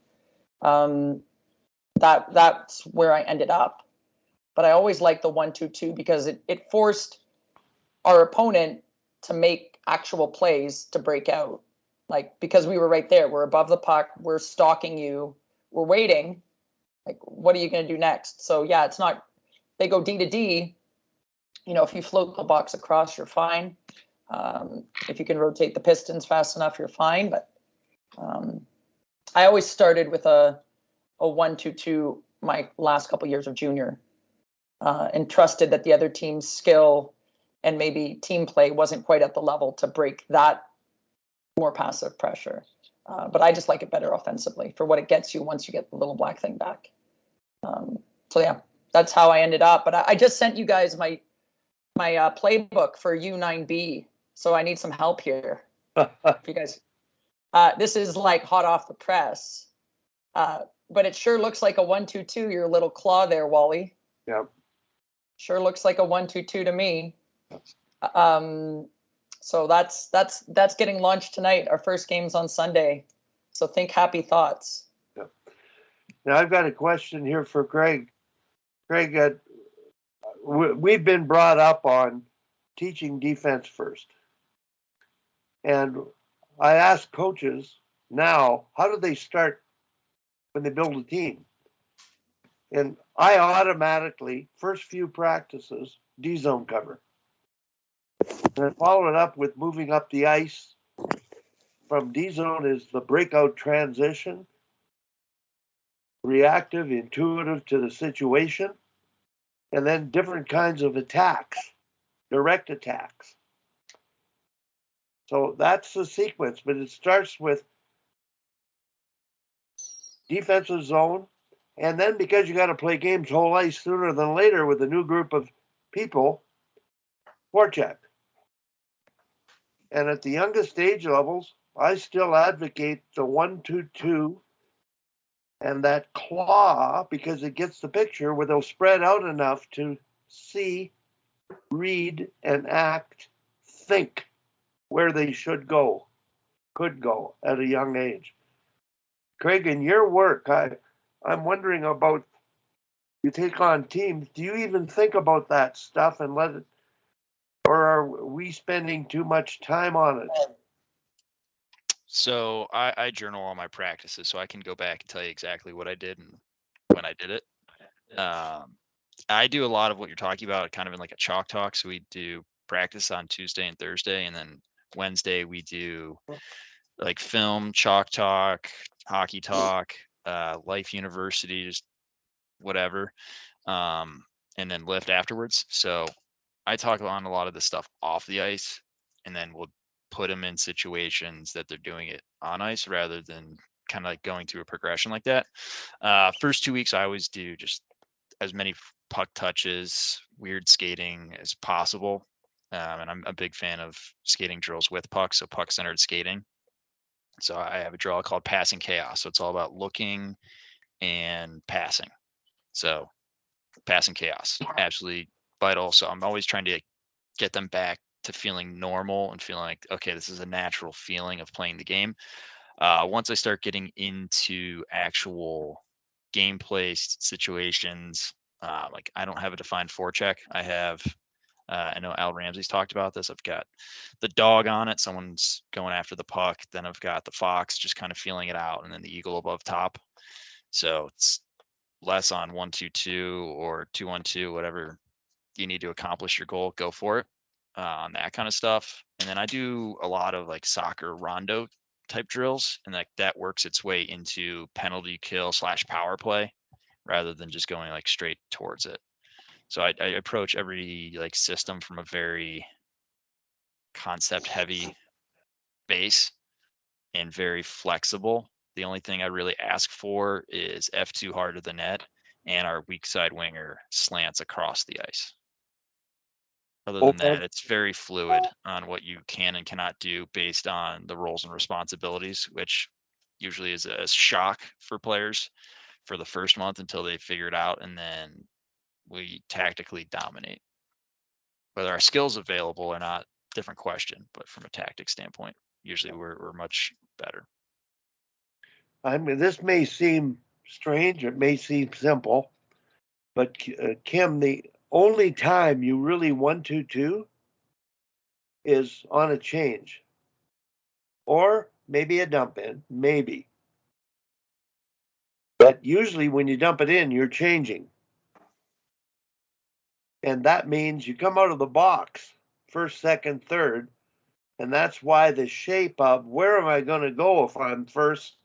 That's where I ended up. But I always liked the 1-2-2 because it forced our opponent to make actual plays to break out. Like, because we were right there, we're above the puck, we're stalking you, we're waiting. Like, what are you going to do next? So yeah, it's not, they go D to D. You know, if you float the box across, you're fine. If you can rotate the pistons fast enough, you're fine. But I always started with a 1-2-2 my last couple years of junior, and trusted that the other team's skill and maybe team play wasn't quite at the level to break that more passive pressure. But I just like it better offensively for what it gets you once you get the little black thing back. So yeah, that's how I ended up. But I just sent you guys my playbook for U9B, so I need some help here. If you guys, this is like hot off the press, but it sure looks like a 1-2-2. Your little claw there, Wally. Yep. Sure looks like a 1-2-2 to me. So that's getting launched tonight. Our first game's on Sunday, so think happy thoughts. Yep. Now I've got a question here for Greg. Greg, we've been brought up on teaching defense first. And I ask coaches now, how do they start when they build a team? And I automatically, first few practices, D-zone cover. And I follow it up with moving up the ice. From D-zone is the breakout transition, reactive, intuitive to the situation, and then different kinds of attacks, direct attacks. So that's the sequence, but it starts with defensive zone, and then because you got to play games whole ice sooner than later with a new group of people, forecheck. And at the youngest age levels, I still advocate the 1-2-2 and that claw, because it gets the picture where they'll spread out enough to see, read, and act, think where they should go, could go at a young age. Craig, in your work, I'm wondering about, you take on teams, do you even think about that stuff and let it, or are we spending too much time on it? So I journal all my practices, so I can go back and tell you exactly what I did and when I did it. I do a lot of what you're talking about, kind of in like a chalk talk. So we do practice on Tuesday and Thursday, and then Wednesday we do like film, chalk talk, hockey talk, life university, just whatever, and then lift afterwards. So I talk on a lot of the stuff off the ice, and then we'll put them in situations that they're doing it on ice rather than kind of like going through a progression like that. First 2 weeks, I always do just as many puck touches, weird skating as possible. And I'm a big fan of skating drills with pucks, so puck centered skating. So I have a drill called Passing Chaos. So it's all about looking and passing. So Passing Chaos, absolutely vital. So I'm always trying to get them back to feeling normal and feeling like, okay, this is a natural feeling of playing the game. Once I start getting into actual gameplay situations, like I don't have a defined forecheck. I have, I know Al Ramsey's talked about this. I've got the dog on it. Someone's going after the puck. Then I've got the fox just kind of feeling it out, and then the eagle above top. So it's less on 1-2-2 or 2-1-2, whatever you need to accomplish your goal, go for it, on that kind of stuff. And then I do a lot of like soccer rondo type drills, and like that works its way into penalty kill / power play rather than just going like straight towards it. So I approach every like system from a very concept heavy base and very flexible. The only thing I really ask for is F2 hard to the net and our weak side winger slants across the ice. Other than that, it's very fluid on what you can and cannot do based on the roles and responsibilities, which usually is a shock for players for the first month until they figure it out, and then we tactically dominate. Whether our skills available or not, different question, but from a tactic standpoint, usually we're much better. I mean, this may seem strange, it may seem simple, but Kim, the only time you really 1-2-2 is on a change. Or maybe a dump in, maybe. But usually when you dump it in, you're changing. And that means you come out of the box, first, second, third. And that's why the shape of where am I going to go if I'm first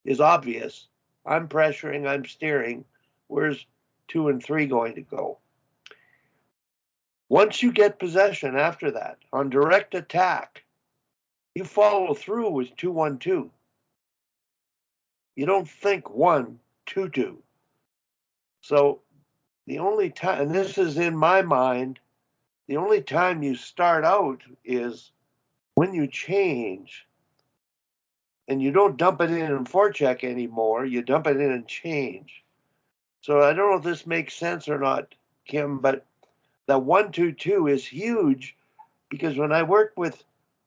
is obvious. I'm pressuring, I'm steering. Where's 2 and 3 going to go? Once you get possession after that, on direct attack, you follow through with 2-1-2. You don't think 1-2-2. So the only time, and this is in my mind, the only time you start out is when you change. And you don't dump it in forecheck anymore. You dump it in and change. So I don't know if this makes sense or not, Kim, but that 1-2-2 is huge because when I worked with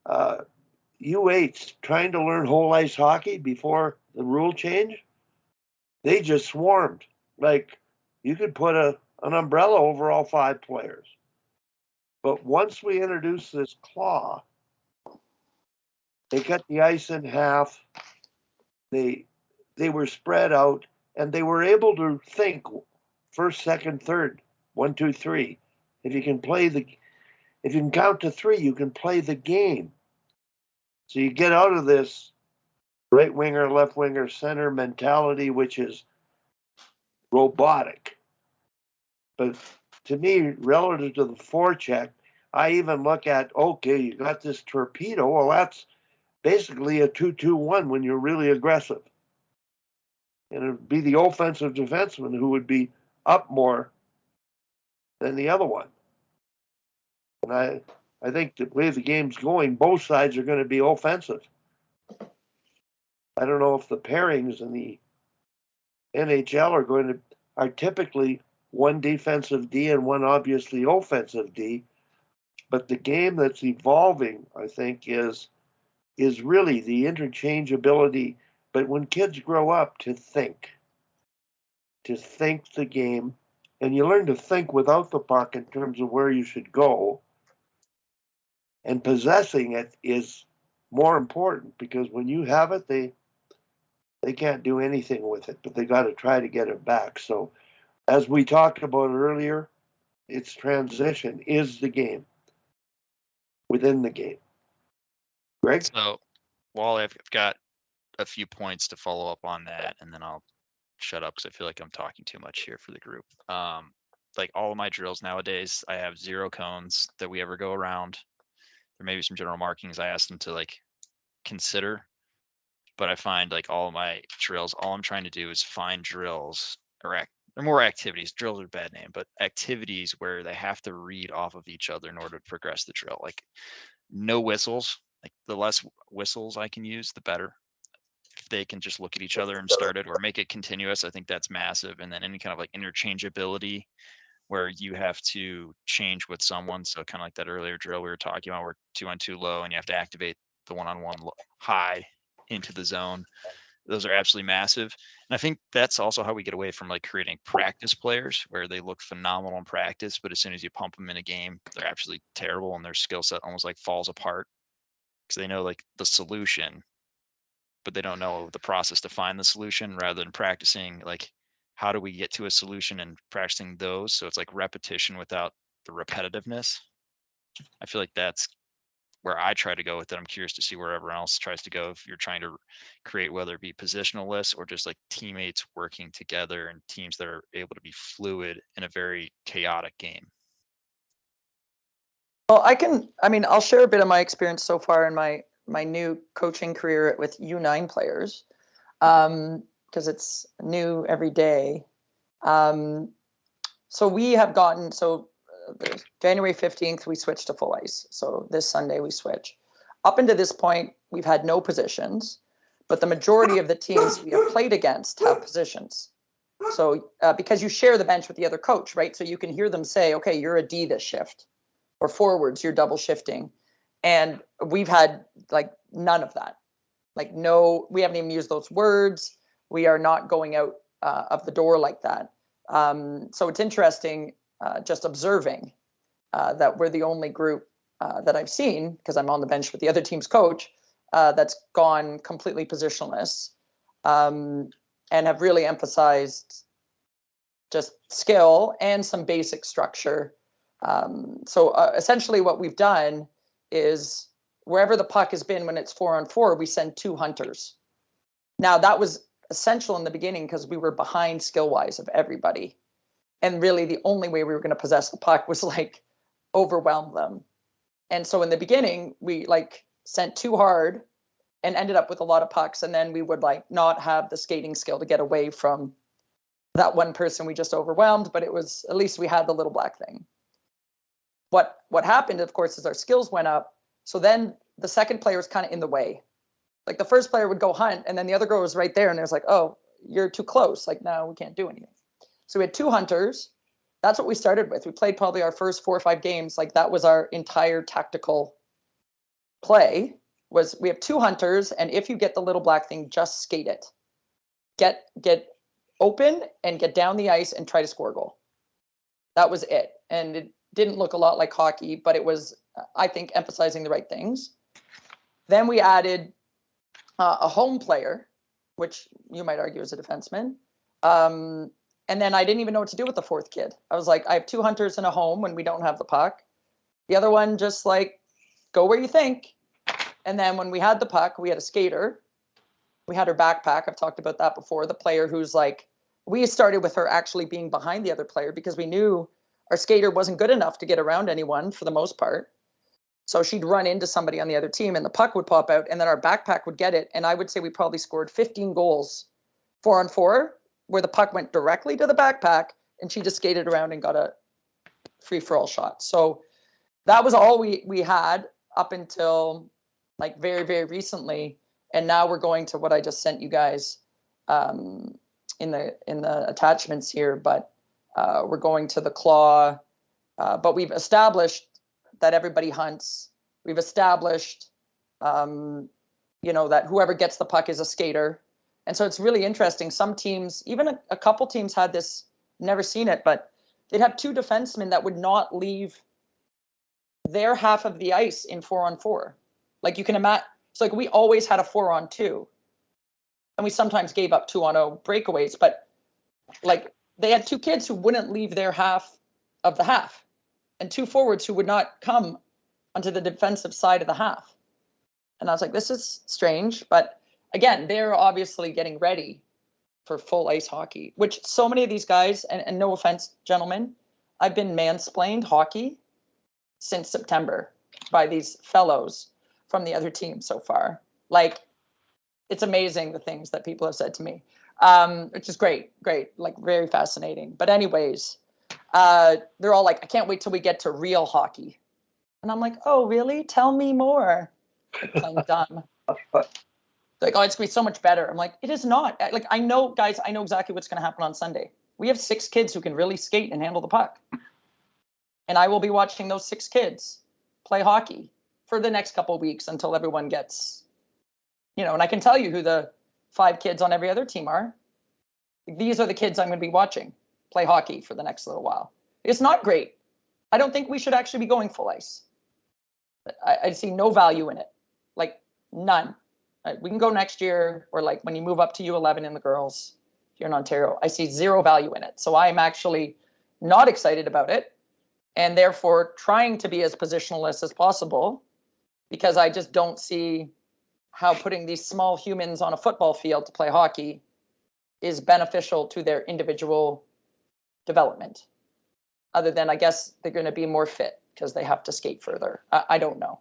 U8s trying to learn whole ice hockey before the rule change, they just swarmed. Like you could put an umbrella over all 5 players. But once we introduced this claw, they cut the ice in half. They were spread out and they were able to think first, second, third, 1, 2, 3. If you can count to 3, you can play the game. So you get out of this right winger, left winger, center mentality, which is robotic. But to me, relative to the forecheck, I even look at, okay, you got this torpedo. Well, that's basically a 2-2-1 when you're really aggressive. And it would be the offensive defenseman who would be up more than the other one. And I think the way the game's going, both sides are going to be offensive. I don't know if the pairings in the NHL are typically one defensive D and one obviously offensive D. But the game that's evolving, I think, is really the interchangeability. But when kids grow up to think the game, and you learn to think without the puck in terms of where you should go, and possessing it is more important because when you have it, they can't do anything with it, but they got to try to get it back. So as we talked about earlier, its transition is the game within the game. Greg? So, Wally, I've got a few points to follow up on that, and then I'll shut up because I feel like I'm talking too much here for the group. Like all of my drills nowadays, I have 0 cones that we ever go around. There may be some general markings I asked them to like consider, but I find like all of my drills, all I'm trying to do is find drills or more activities. Drills are a bad name, but activities where they have to read off of each other in order to progress the drill. Like no whistles. Like the less whistles I can use, the better. If they can just look at each other and start it or make it continuous, I think that's massive. And then any kind of like interchangeability where you have to change with someone. So kind of like that earlier drill we were talking about, where 2-on-2 low and you have to activate the 1-on-1 high into the zone. Those are absolutely massive. And I think that's also how we get away from like creating practice players where they look phenomenal in practice, but as soon as you pump them in a game, they're absolutely terrible and their skill set almost like falls apart because they know like the solution, but they don't know the process to find the solution rather than practicing like how do we get to a solution and practicing those. So it's like repetition without the repetitiveness. I feel like that's where I try to go with it. I'm curious to see where everyone else tries to go if you're trying to create whether it be positionless or just like teammates working together and teams that are able to be fluid in a very chaotic game. Well, I'll share a bit of my experience so far in my new coaching career with U9 players, because it's new every day. So we have gotten, January 15th, we switched to full ice. So this Sunday we switch. Up until this point, we've had no positions, but the majority of the teams we have played against have positions. So because you share the bench with the other coach, right? So you can hear them say, okay, you're a D this shift, or forwards, you're double shifting. And we've had like none of that. Like no, we haven't even used those words. We are not going out of the door like that. So it's interesting just observing that we're the only group that I've seen, because I'm on the bench with the other team's coach, that's gone completely positionless, and have really emphasized just skill and some basic structure. So essentially what we've done is wherever the puck has been when it's 4-on-4, we send 2 hunters. Now that was essential in the beginning because we were behind skill-wise of everybody. And really the only way we were going to possess the puck was like overwhelm them. And so in the beginning, we like sent 2 hard and ended up with a lot of pucks. And then we would like not have the skating skill to get away from that one person we just overwhelmed, but it was, at least we had the little black thing. What happened, of course, is our skills went up. So then the second player was kind of in the way. Like the first player would go hunt and then the other girl was right there and it was like, oh, you're too close. Like, no, we can't do anything. So we had 2 hunters. That's what we started with. We played probably our first 4 or 5 games. Like that was our entire tactical play, was we have 2 hunters. And if you get the little black thing, just skate it. Get open and get down the ice and try to score a goal. That was it. And it didn't look a lot like hockey, but it was, I think, emphasizing the right things. Then we added a home player, which you might argue is a defenseman. And then I didn't even know what to do with the 4th kid. I was like, I have 2 hunters in a home when we don't have the puck. The other one just like, go where you think. And then when we had the puck, we had a skater. We had her backpack. I've talked about that before. The player who's like, we started with her actually being behind the other player because we knew our skater wasn't good enough to get around anyone for the most part. So she'd run into somebody on the other team and the puck would pop out and then our backpack would get it. And I would say we probably scored 15 goals 4-on-4 where the puck went directly to the backpack and she just skated around and got a free-for-all shot. So that was all we had up until like very, very recently. And now we're going to what I just sent you guys in the attachments here, but we're going to the claw. But we've established that everybody hunts. We've established, that whoever gets the puck is a skater. And so it's really interesting. Some teams, even a couple teams had this, never seen it, but they'd have 2 defensemen that would not leave their half of the ice in 4-on-4. Like you can imagine, it's like we always had a 4-on-2. And we sometimes gave up 2-on-0 breakaways, but like they had 2 kids who wouldn't leave their half of the half and 2 forwards who would not come onto the defensive side of the half. And I was like, this is strange. But again, they're obviously getting ready for full ice hockey, which so many of these guys, and no offense, gentlemen, I've been mansplained hockey since September by these fellows from the other team so far. Like, it's amazing the things that people have said to me, which is great, like very fascinating. But anyways, they're all like, I can't wait till we get to real hockey. And I'm like, oh, really? Tell me more. I'm dumb. Like, oh, it's going to be so much better. I'm like, it is not. Like, I know, guys, I know exactly what's going to happen on Sunday. We have 6 kids who can really skate and handle the puck. And I will be watching those 6 kids play hockey for the next couple of weeks until everyone gets, and I can tell you who the 5 kids on every other team are. These are the kids I'm going to be watching play hockey for the next little while. It's not great. I don't think we should actually be going full ice. I see no value in it. Like, none. We can go next year, or like when you move up to U11 in the girls here in Ontario, I see 0 value in it. So I'm actually not excited about it, and therefore trying to be as positionless as possible, because I just don't see how putting these small humans on a football field to play hockey is beneficial to their individual development. Other than, I guess, they're going to be more fit because they have to skate further. I don't know.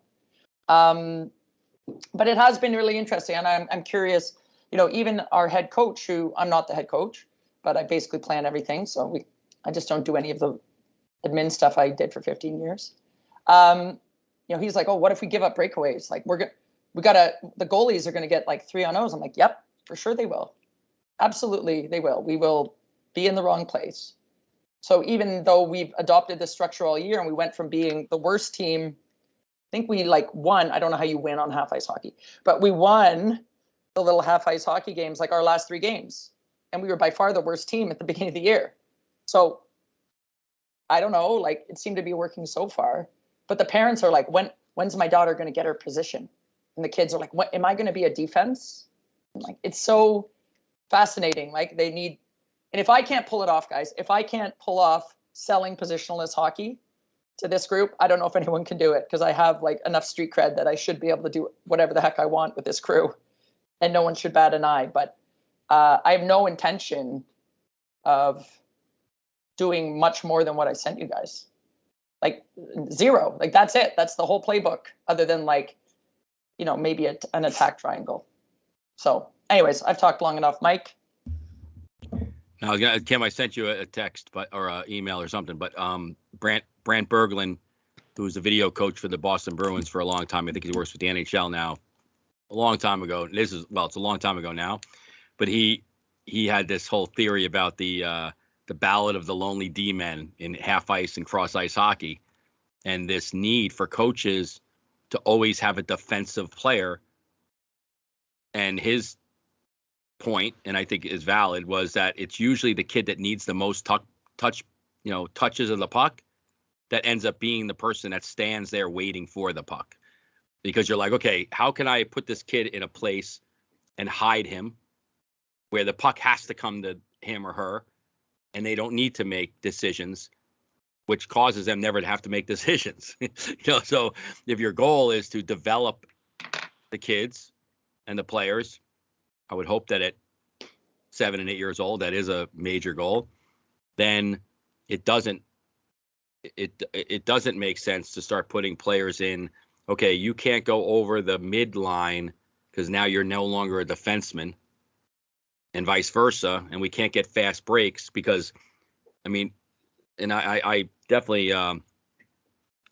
But it has been really interesting. And I'm curious, even our head coach, who I'm not the head coach, but I basically plan everything. So I just don't do any of the admin stuff I did for 15 years. He's like, oh, what if we give up breakaways? Like the goalies are going to get like 3-on-0s. I'm like, yep, for sure they will. Absolutely, they will. We will be in the wrong place. So even though we've adopted this structure all year and we went from being the worst team, I think we won. I don't know how you win on half ice hockey, but we won the little half ice hockey games, like our last 3 games. And we were by far the worst team at the beginning of the year. So I don't know, it seemed to be working so far. But the parents are like, when's my daughter going to get her position? And the kids are like, what, am I going to be a defense? I'm like, it's so fascinating. Like they need, and if I can't pull it off, guys, if I can't pull off selling positionless hockey to this group, I don't know if anyone can do it, because I have like enough street cred that I should be able to do whatever the heck I want with this crew, and no one should bat an eye. But I have no intention of doing much more than what I sent you guys. Like zero. Like that's it. That's the whole playbook, other than like, you know, maybe an attack triangle. So anyways, I've talked long enough. Mike? Now, Kim, I sent you a text, or an email or something, but Brant Berglund, who's the video coach for the Boston Bruins for a long time. I think he works with the NHL now. A long time ago. It's a long time ago now, but he had this whole theory about the ballad of the lonely D-men in half ice and cross ice hockey, and this need for coaches to always have a defensive player. And his point, and I think is valid, was that it's usually the kid that needs the most touches of the puck that ends up being the person that stands there waiting for the puck. Because you're like, okay, how can I put this kid in a place and hide him where the puck has to come to him or her, and they don't need to make decisions, which causes them never to have to make decisions. So if your goal is to develop the kids and the players, I would hope that at 7 and 8 years old, that is a major goal, then it doesn't make sense to start putting players in, okay, you can't go over the midline because now you're no longer a defenseman, and vice versa. And we can't get fast breaks because, I mean, and I definitely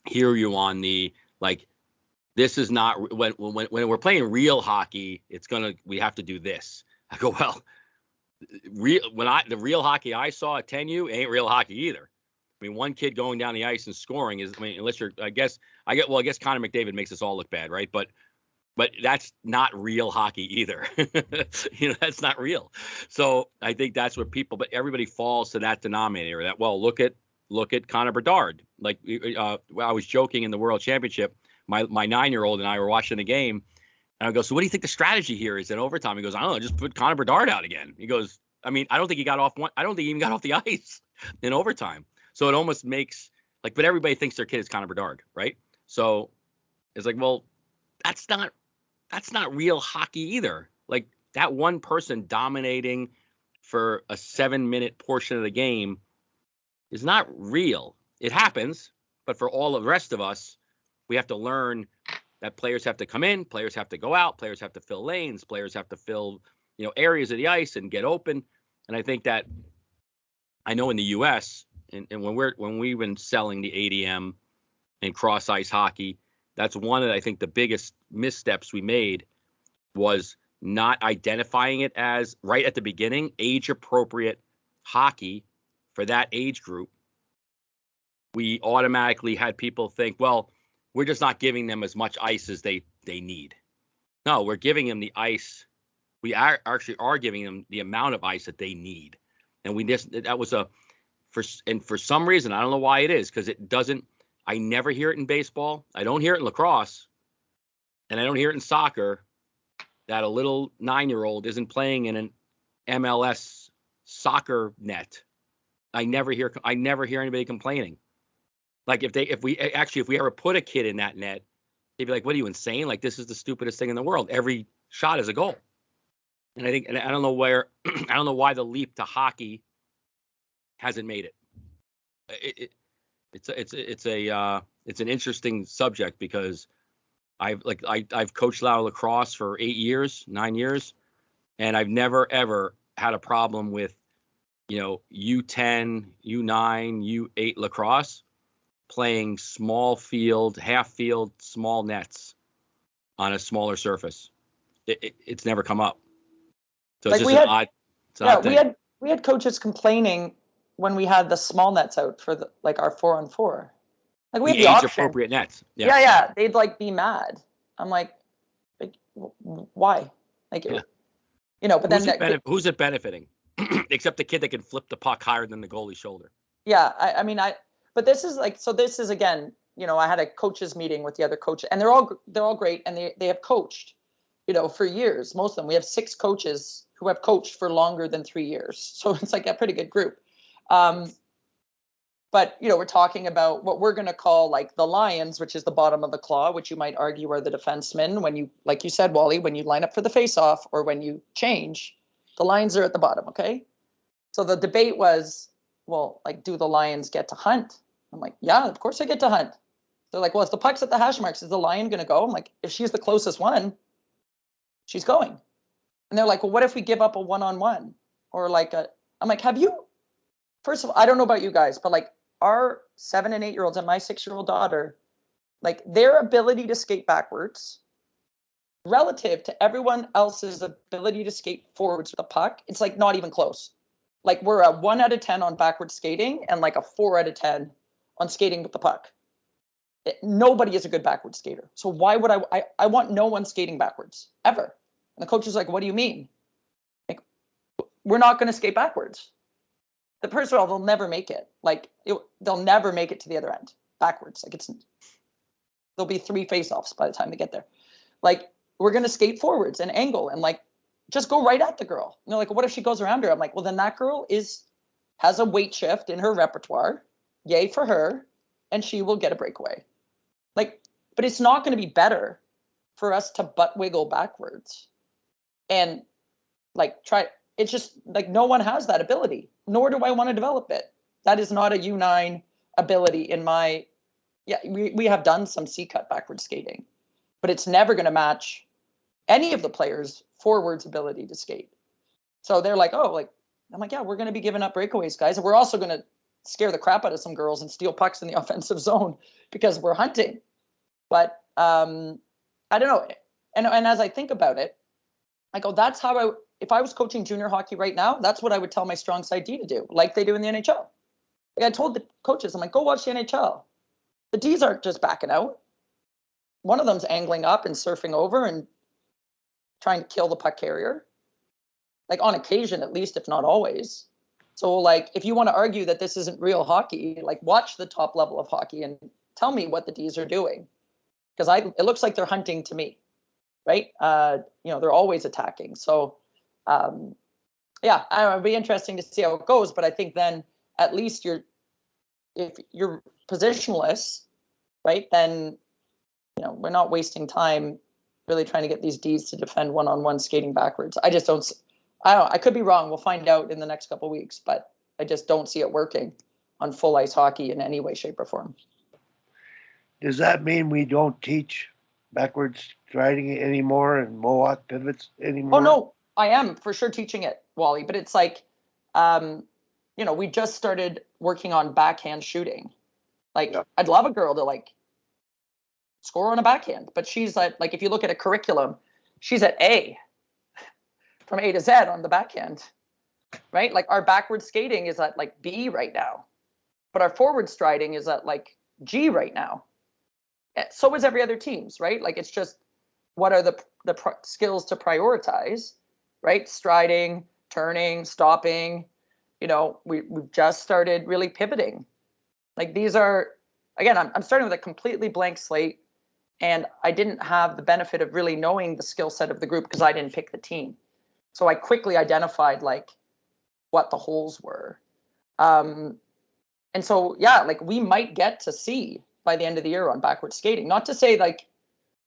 hear you on the, like, this is not, when we're playing real hockey, we have to do this. I go, well, the real hockey I saw at 10U ain't real hockey either. I mean, one kid going down the ice and scoring is, I mean, unless you're, I guess Connor McDavid makes us all look bad, right? But that's not real hockey either. That's not real. So I think that's what but everybody falls to that denominator that, well, look at Connor Bedard. Like, I was joking in the World Championship, my 9-year-old and I were watching the game, and I go, so what do you think the strategy here is in overtime? He goes, I don't know, just put Connor Bedard out again. He goes, I mean, I don't think he even got off the ice in overtime. So it almost makes like, but everybody thinks their kid is Connor Bedard, right? So it's like, well, that's not real hockey either. Like, that one person dominating for a 7-minute portion of the game is not real. It happens, but for all the rest of us, we have to learn that players have to come in, players have to go out, players have to fill lanes, players have to fill, areas of the ice and get open. And I think that, I know in the US, and when we've been selling the ADM and cross ice hockey, that's one of, I think, the biggest missteps we made was not identifying it as, right at the beginning, age appropriate hockey for that age group. We automatically had people think, well, we're just not giving them as much ice as they need. No, we're giving them the ice. We actually are giving them the amount of ice that they need. And for some reason, I don't know why it is, because I never hear it in baseball. I don't hear it in lacrosse, and I don't hear it in soccer, that a little 9-year-old isn't playing in an MLS soccer net. I never hear anybody complaining. Like, if we ever put a kid in that net, they'd be like, what are you, insane? Like, this is the stupidest thing in the world. Every shot is a goal. And I don't know why the leap to hockey hasn't made it. It's an interesting subject, because I've coached lacrosse for 9 years, and I've never ever had a problem with, U10, U9, U8 lacrosse playing small field, half field, small nets on a smaller surface. It's never come up. So it's Like, just an odd thing. We had coaches complaining when we had the small nets out for our 4-on-4. Like, we had the option. Age-appropriate nets. Yeah. They'd be mad. I'm like why? Like, yeah. But then who's it benefiting? Except the kid that can flip the puck higher than the goalie's shoulder. Yeah, but this is this is, again, I had a coaches meeting with the other coaches, and they're all great, and they have coached, for years. Most of them. We have 6 coaches who have coached for longer than 3 years, so it's like a pretty good group. But we're talking about what we're going to call like the lions, which is the bottom of the claw, which you might argue are the defensemen. When you, like you said, Wally, when you line up for the face-off or when you change, the lions are at the bottom. Okay, so the debate was, well, like, do the lions get to hunt? I'm like, yeah, of course they get to hunt. They're like, well, if the puck's at the hash marks, is the lion going to go? I'm like, if she's the closest one, she's going. And they're like, well, what if we give up a one-on-one? Or like I'm like, first of all, I don't know about you guys, but like our 7 and 8-year-olds and my 6-year-old daughter, like their ability to skate backwards relative to everyone else's ability to skate forwards with the puck, it's like not even close. Like we're a 1 out of 10 on backward skating and like a 4 out of 10 on skating with the puck. Nobody is a good backward skater. So why would I want no one skating backwards ever? And the coach is like, what do you mean? Like, we're not going to skate backwards. First of all, they'll never make it. Like they'll never make it to the other end backwards. Like there'll be 3 face-offs by the time they get there. Like we're going to skate forwards and angle and like just go right at the girl. And they're like, what if she goes around her? I'm like, well, then that girl has a weight shift in her repertoire. Yay for her. And she will get a breakaway. Like, but it's not going to be better for us to butt wiggle backwards and like it's just like no one has that ability, nor do I want to develop it. That is not a U9 ability in my, we have done some C-cut backward skating, but it's never going to match any of the players' forwards ability to skate. So they're like, oh, like, I'm like, yeah, we're going to be giving up breakaways, guys. And we're also going to scare the crap out of some girls and steal pucks in the offensive zone because we're hunting. But I don't know. And as I think about it, I go, that's how if I was coaching junior hockey right now, that's what I would tell my strong side D to do, like they do in the NHL. Like I told the coaches, I'm like, go watch the NHL. The Ds aren't just backing out. One of them's angling up and surfing over and trying to kill the puck carrier. Like on occasion, at least, if not always. So like, if you want to argue that this isn't real hockey, like watch the top level of hockey and tell me what the Ds are doing. Because it looks like they're hunting to me, right? They're always attacking. So, it'd be interesting to see how it goes. But I think then at least if you're positionless, right? Then we're not wasting time really trying to get these Ds to defend one-on-one skating backwards. I just don't. I could be wrong. We'll find out in the next couple of weeks. But I just don't see it working on full ice hockey in any way, shape, or form. Does that mean we don't teach backwards striding anymore and Mohawk pivots anymore? Oh, no, I am for sure teaching it, Wally. But it's like, we just started working on backhand shooting. Like, I'd love a girl to like score on a backhand, but she's like if you look at a curriculum, she's at A, from A to Z on the backhand, right? Like our backward skating is at like B right now, but our forward striding is at like G right now. So is every other team's, right? Like it's just what are the skills to prioritize, right? Striding, turning, stopping. We've just started really pivoting. Like these are, again, I'm starting with a completely blank slate, and I didn't have the benefit of really knowing the skill set of the group because I didn't pick the team. So I quickly identified like what the holes were. And so, like we might get to see by the end of the year on backward skating. Not to say like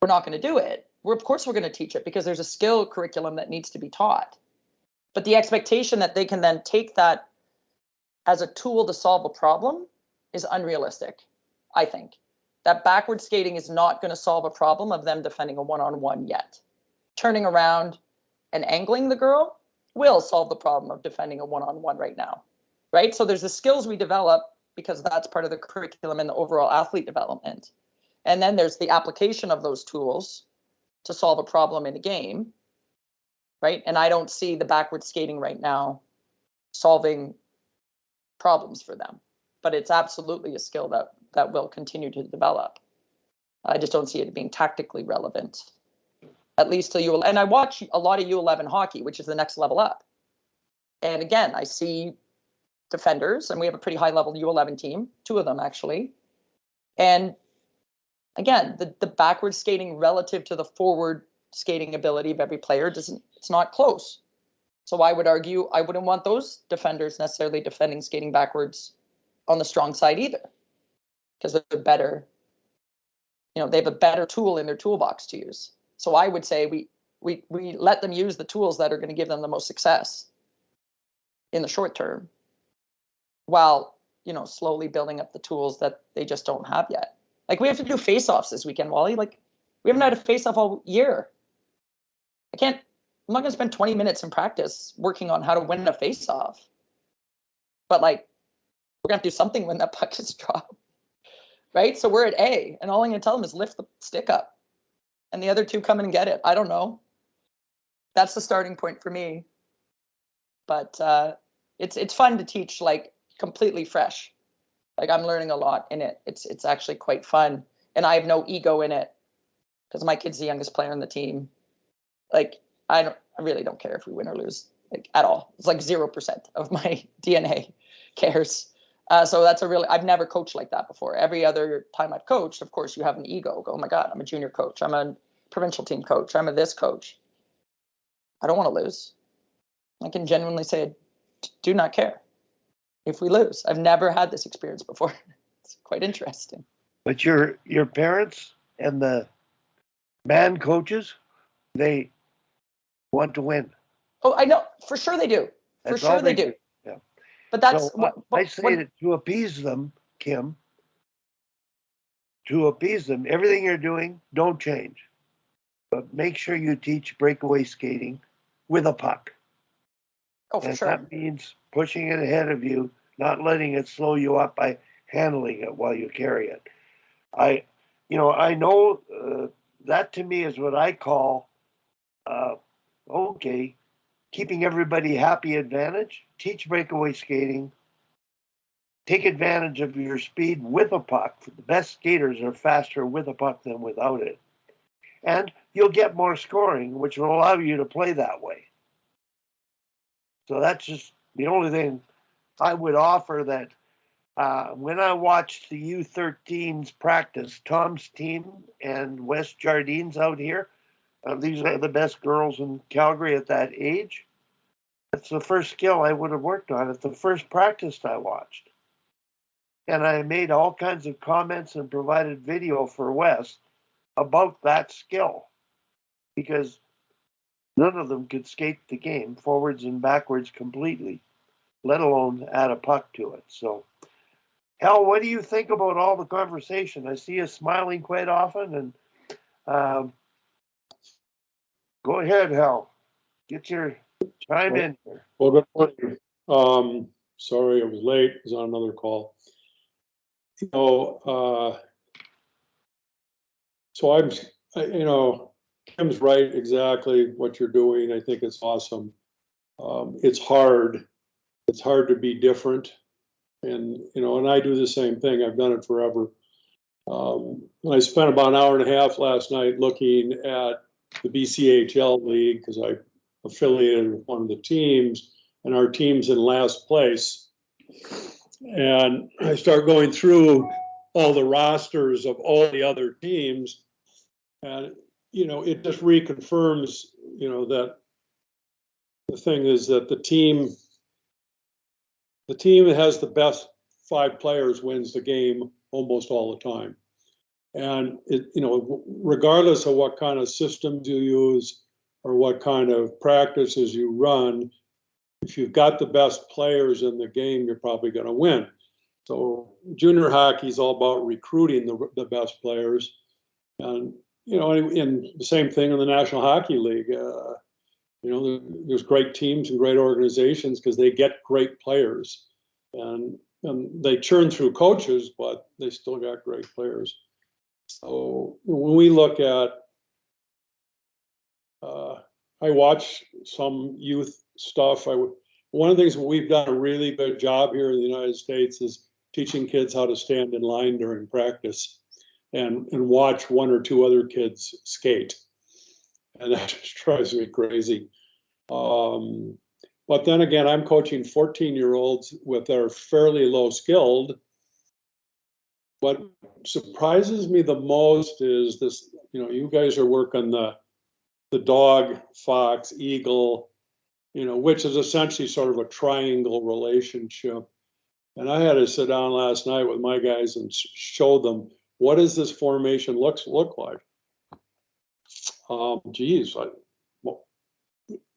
we're not going to do it. Of course we're going to teach it because there's a skill curriculum that needs to be taught. But the expectation that they can then take that as a tool to solve a problem is unrealistic, I think. That backward skating is not going to solve a problem of them defending a one-on-one yet. Turning around and angling the girl will solve the problem of defending a one-on-one right now, right? So there's the skills we develop because that's part of the curriculum and the overall athlete development. And then there's the application of those tools to solve a problem in a game, right? And I don't see the backward skating right now solving problems for them, but it's absolutely a skill that will continue to develop. I just don't see it being tactically relevant, at least till U11. And I watch a lot of U11 hockey, which is the next level up. And again, I see defenders, and we have a pretty high level U11 team, 2 of them actually. And again, the backward skating relative to the forward skating ability of every player it's not close. So I would argue I wouldn't want those defenders necessarily defending skating backwards on the strong side either, because they're better. They have a better tool in their toolbox to use. So I would say we let them use the tools that are going to give them the most success in the short term, while slowly building up the tools that they just don't have yet. Like, we have to do face-offs this weekend, Wally. Like, we haven't had a face-off all year. I'm not going to spend 20 minutes in practice working on how to win a face-off. But, like, we're going to have to do something when that puck is dropped. Right? So we're at A, and all I'm going to tell them is lift the stick up. And the other two come in and get it. I don't know. That's the starting point for me. But it's fun to teach, like, completely fresh. Like, I'm learning a lot in it. It's actually quite fun. And I have no ego in it because my kid's the youngest player on the team. Like, I really don't care if we win or lose, like, at all. It's like 0% of my DNA cares. So that's I've never coached like that before. Every other time I've coached, of course, you have an ego. Go, oh my God, I'm a junior coach. I'm a provincial team coach. I'm a this coach. I don't want to lose. I can genuinely say I do not care if we lose. I've never had this experience before. It's quite interesting. But your parents and the man coaches, they want to win. Oh, I know. For sure they do. For sure they do. Yeah. But that's so I say that to appease them, Kim, everything you're doing, don't change. But make sure you teach breakaway skating with a puck. Oh, for sure. That means pushing it ahead of you, not letting it slow you up by handling it while you carry it. I know that to me is what I call, keeping everybody happy advantage. Teach breakaway skating. Take advantage of your speed with a puck. The best skaters are faster with a puck than without it. And you'll get more scoring, which will allow you to play that way. So that's just the only thing I would offer. That when I watched the U13s practice, Tom's team and West Jardines out here, these are the best girls in Calgary at that age. That's the first skill I would have worked on at the first practice I watched. And I made all kinds of comments and provided video for West about that skill, because none of them could skate the game forwards and backwards completely, let alone add a puck to it. So, Hal, what do you think about all the conversation? I see you smiling quite often, and go ahead, Hal. Get your chime in here. Well, good morning. Sorry I was late. I was on another call. So Kim's right, exactly what you're doing. I think it's awesome. It's hard. It's hard to be different. And I do the same thing. I've done it forever. I spent about an hour and a half last night looking at the BCHL league because I affiliated with one of the teams, and our team's in last place. And I start going through all the rosters of all the other teams, and it just reconfirms that the thing is that the team that has the best 5 players wins the game almost all the time. And regardless of what kind of systems you use or what kind of practices you run, if you've got the best players in the game, you're probably going to win. So junior hockey is all about recruiting the best players, and and the same thing in the National Hockey League. There's great teams and great organizations because they get great players, and they churn through coaches, but they still got great players. So when we look at, I watch some youth stuff. One of the things we've done a really good job here in the United States is teaching kids how to stand in line during practice and watch 1 or 2 other kids skate. And that just drives me crazy. But then again, I'm coaching 14-year-olds with their fairly low skilled, what surprises me the most is this, you guys are working the dog, fox, eagle, which is essentially sort of a triangle relationship. And I had to sit down last night with my guys and show them, what does this formation look like? Geez,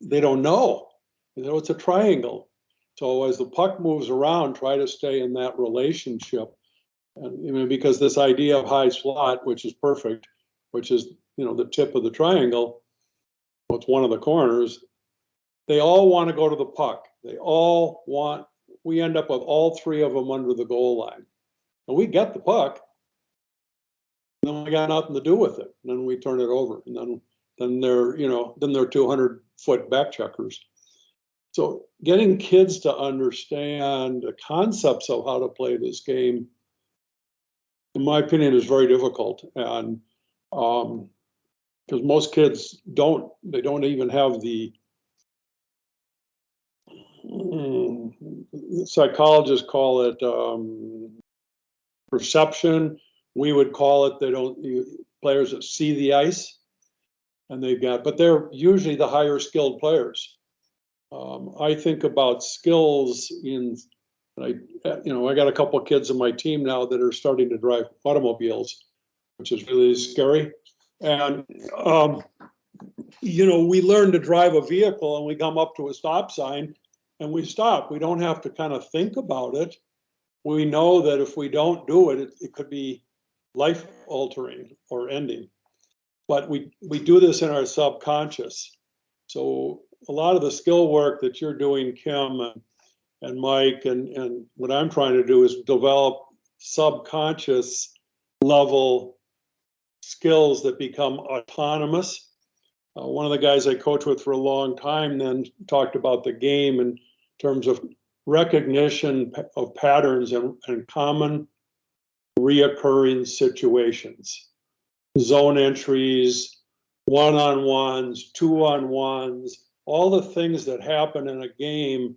they don't know. It's a triangle. So as the puck moves around, try to stay in that relationship. And because this idea of high slot, which is perfect, which is the tip of the triangle, what's one of the corners, they all want to go to the puck. We end up with all three of them under the goal line. And we get the puck, and then we got nothing to do with it. And then we turn it over. And then they're 200-foot back checkers. So getting kids to understand the concepts of how to play this game, in my opinion, is very difficult. And because most kids don't even have the psychologists call it perception. We would call it players that see the ice, and but they're usually the higher skilled players. I think about skills I got a couple of kids on my team now that are starting to drive automobiles, which is really scary. And we learn to drive a vehicle, and we come up to a stop sign and we stop. We don't have to kind of think about it. We know that if we don't do it, it could be life altering or ending. But we do this in our subconscious. So a lot of the skill work that you're doing, Kim and Mike, and what I'm trying to do is develop subconscious level skills that become autonomous. One of the guys I coached with for a long time then talked about the game in terms of recognition of patterns and common reoccurring situations, zone entries, one-on-ones, two-on-ones, all the things that happen in a game.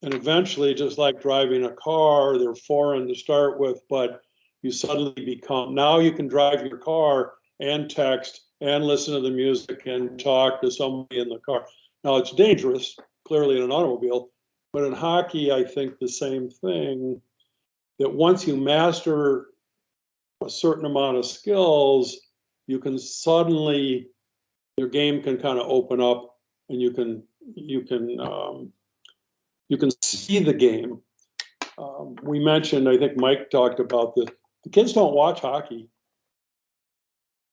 And eventually, just like driving a car, they're foreign to start with, but you suddenly now you can drive your car and text and listen to the music and talk to somebody in the car. Now, it's dangerous, clearly, in an automobile, but in hockey, I think the same thing, that once you master a certain amount of skills, you can suddenly, your game can kind of open up, and you can see the game. We mentioned, I think Mike talked about this. The kids don't watch hockey.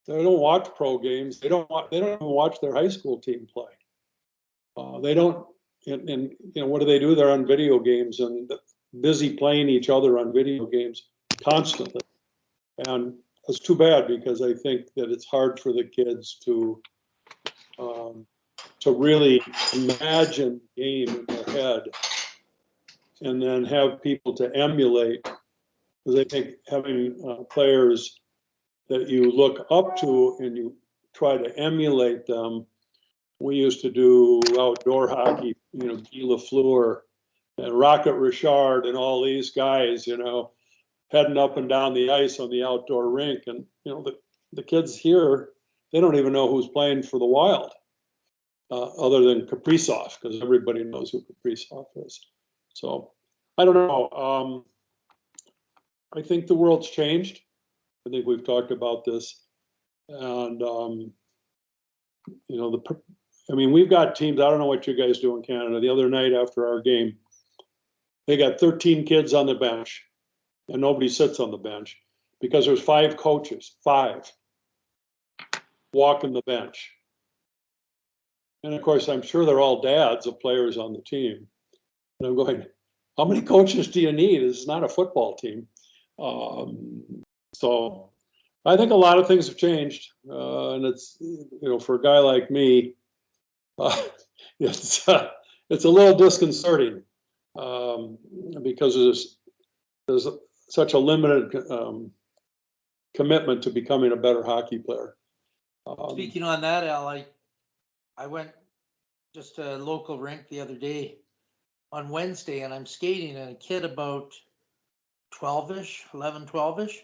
They don't watch pro games. They don't even watch their high school team play. They don't. And what do? They're on video games and busy playing each other on video games constantly. And it's too bad, because I think that it's hard for the kids to really imagine the game in their head and then have people to emulate. Because I think having players that you look up to and you try to emulate them. We used to do outdoor hockey, Guy Lafleur and Rocket Richard and all these guys, heading up and down the ice on the outdoor rink. And, the kids here, they don't even know who's playing for the Wild, other than Kaprizov, because everybody knows who Kaprizov is. So I don't know. I think the world's changed. I think we've talked about this. And, we've got teams. I don't know what you guys do in Canada. The other night after our game, they got 13 kids on the bench, and nobody sits on the bench because there's 5 coaches, 5 walking the bench. And of course, I'm sure they're all dads of players on the team. And I'm going, how many coaches do you need? This is not a football team. So I think a lot of things have changed. And it's, for a guy like me, it's a little disconcerting, because there's such a limited commitment to becoming a better hockey player. Speaking on that, Al, I went just to a local rink the other day on Wednesday, and I'm skating, and a kid about 12-ish, 11, 12-ish.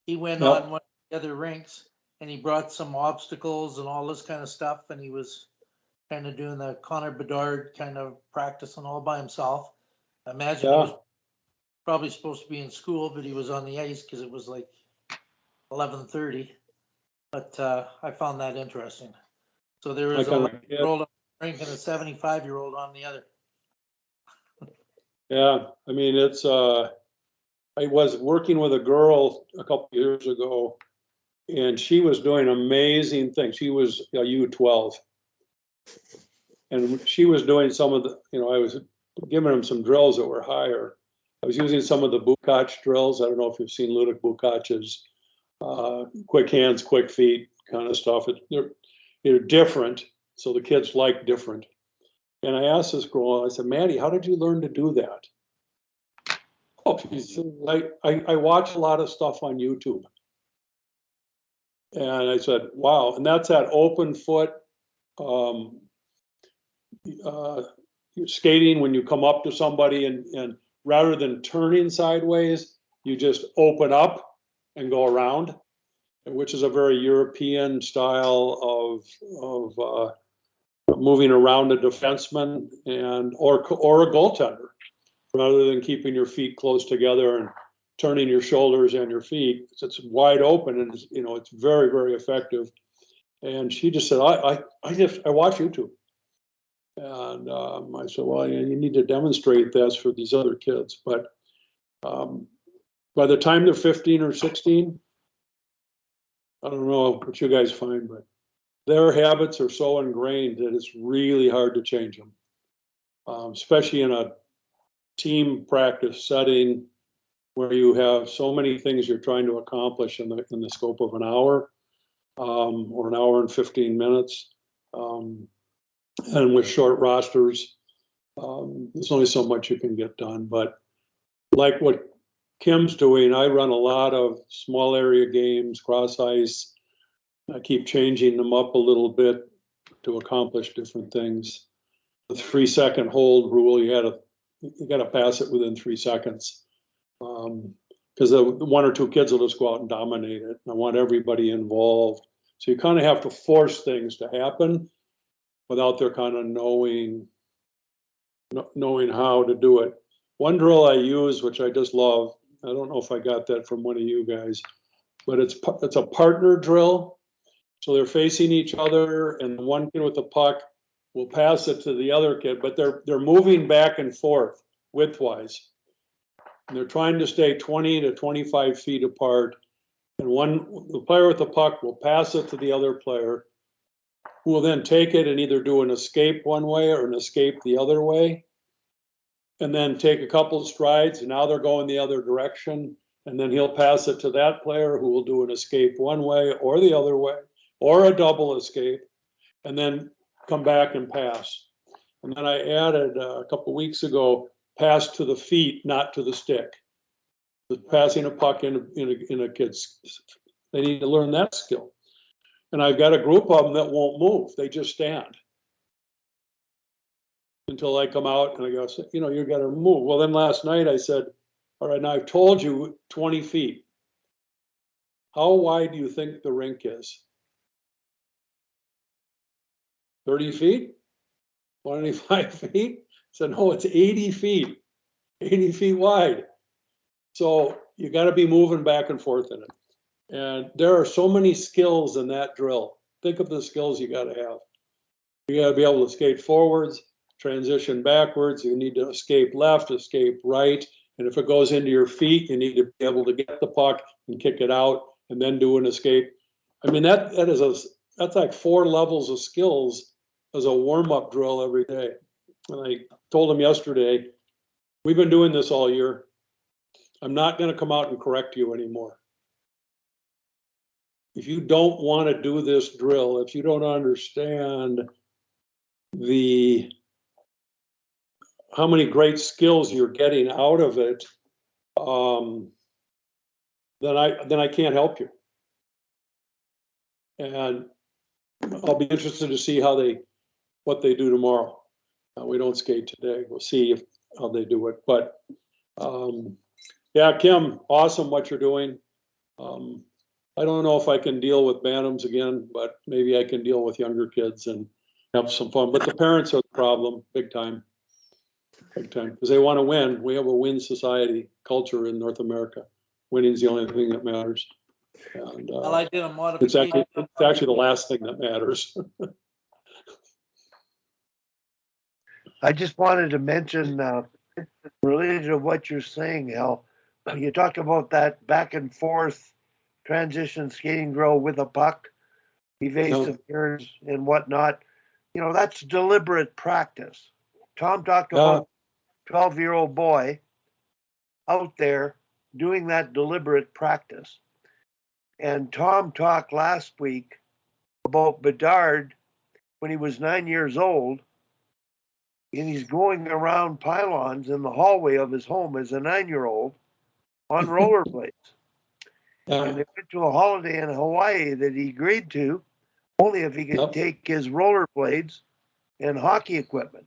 He went Yep. on one of the other rinks and he brought some obstacles and all this kind of stuff. And he was kind of doing the Connor Bedard kind of practicing all by himself. I imagine he Yeah. was probably supposed to be in school, but he was on the ice because it was like 11:30. But I found that interesting. So there was Like a on a 11-year-old on the rink and a 75-year-old on the other. Yeah, I mean, it's, I was working with a girl a couple years ago, and she was doing amazing things. She was a U12. And she was doing some of the, I was giving them some drills that were higher. I was using some of the Bukach drills. I don't know if you've seen Ludic Bukach's quick hands, quick feet kind of stuff. They're different, so the kids like different. And I asked this girl, I said, Maddie, how did you learn to do that? Oh, she said, I watch a lot of stuff on YouTube. And I said, wow. And that's that open foot skating when you come up to somebody and rather than turning sideways, you just open up and go around, which is a very European style of moving around a defenseman or a goaltender, rather than keeping your feet close together and turning your shoulders and your feet. It's wide open and it's very, very effective. And she just said, I watch YouTube. And I said, well, you need to demonstrate this for these other kids. But by the time they're 15 or 16, I don't know what you guys find, but their habits are so ingrained that it's really hard to change them, especially in a team practice setting where you have so many things you're trying to accomplish in the scope of an hour or an hour and 15 minutes. And with short rosters, there's only so much you can get done. But like what Kim's doing, I run a lot of small area games, cross ice. I keep changing them up a little bit to accomplish different things. The 3-second hold rule, you got to pass it within 3 seconds. Because the one or two kids will just go out and dominate it. I want everybody involved. So you kind of have to force things to happen without their kind of knowing how to do it. One drill I use, which I just love, I don't know if I got that from one of you guys, but it's a partner drill. So they're facing each other, and the one kid with the puck will pass it to the other kid, but they're moving back and forth widthwise. And they're trying to stay 20 to 25 feet apart. And the player with the puck will pass it to the other player, who will then take it and either do an escape one way or an escape the other way. And then take a couple of strides, and now they're going the other direction. And then he'll pass it to that player who will do an escape one way or the other way, or a double escape, and then come back and pass. And then I added a couple of weeks ago, pass to the feet, not to the stick. Passing a puck in a kid's, they need to learn that skill. And I've got a group of them that won't move. They just stand until I come out and I go, you got to move. Well, then last night I said, all right, now I've told you 20 feet. How wide do you think the rink is? 30 feet? 25 feet? So no, it's 80 feet, 80 feet wide. So you got to be moving back and forth in it. And there are so many skills in that drill. Think of the skills you got to have. You got to be able to skate forwards, transition backwards. You need to escape left, escape right. And if it goes into your feet, you need to be able to get the puck and kick it out and then do an escape. I mean, that's like 4 levels of skills as a warm-up drill every day. And I told him yesterday, we've been doing this all year. I'm not going to come out and correct you anymore. If you don't want to do this drill, if you don't understand how many great skills you're getting out of it, then I can't help you. And I'll be interested to see what they do tomorrow. We don't skate today. We'll see how they do it. But Yeah, Kim, awesome what you're doing. I don't know if I can deal with Bantams again, but maybe I can deal with younger kids and have some fun. But the parents are the problem, big time, because they want to win. We have a win society culture in North America. Winning is the only thing that matters. And Well, I did a it's modification. actually the last thing that matters. I just wanted to mention, related to what you're saying, Al, you talked about that back and forth transition skating drill with a puck, evasive turns and whatnot. You know, that's deliberate practice. Tom talked about 12-year-old boy out there doing that deliberate practice. And Tom talked last week about Bedard when he was 9 years old, and he's going around pylons in the hallway of his home as a 9-year-old on rollerblades. And they went to a holiday in Hawaii that he agreed to only if he could take his rollerblades and hockey equipment.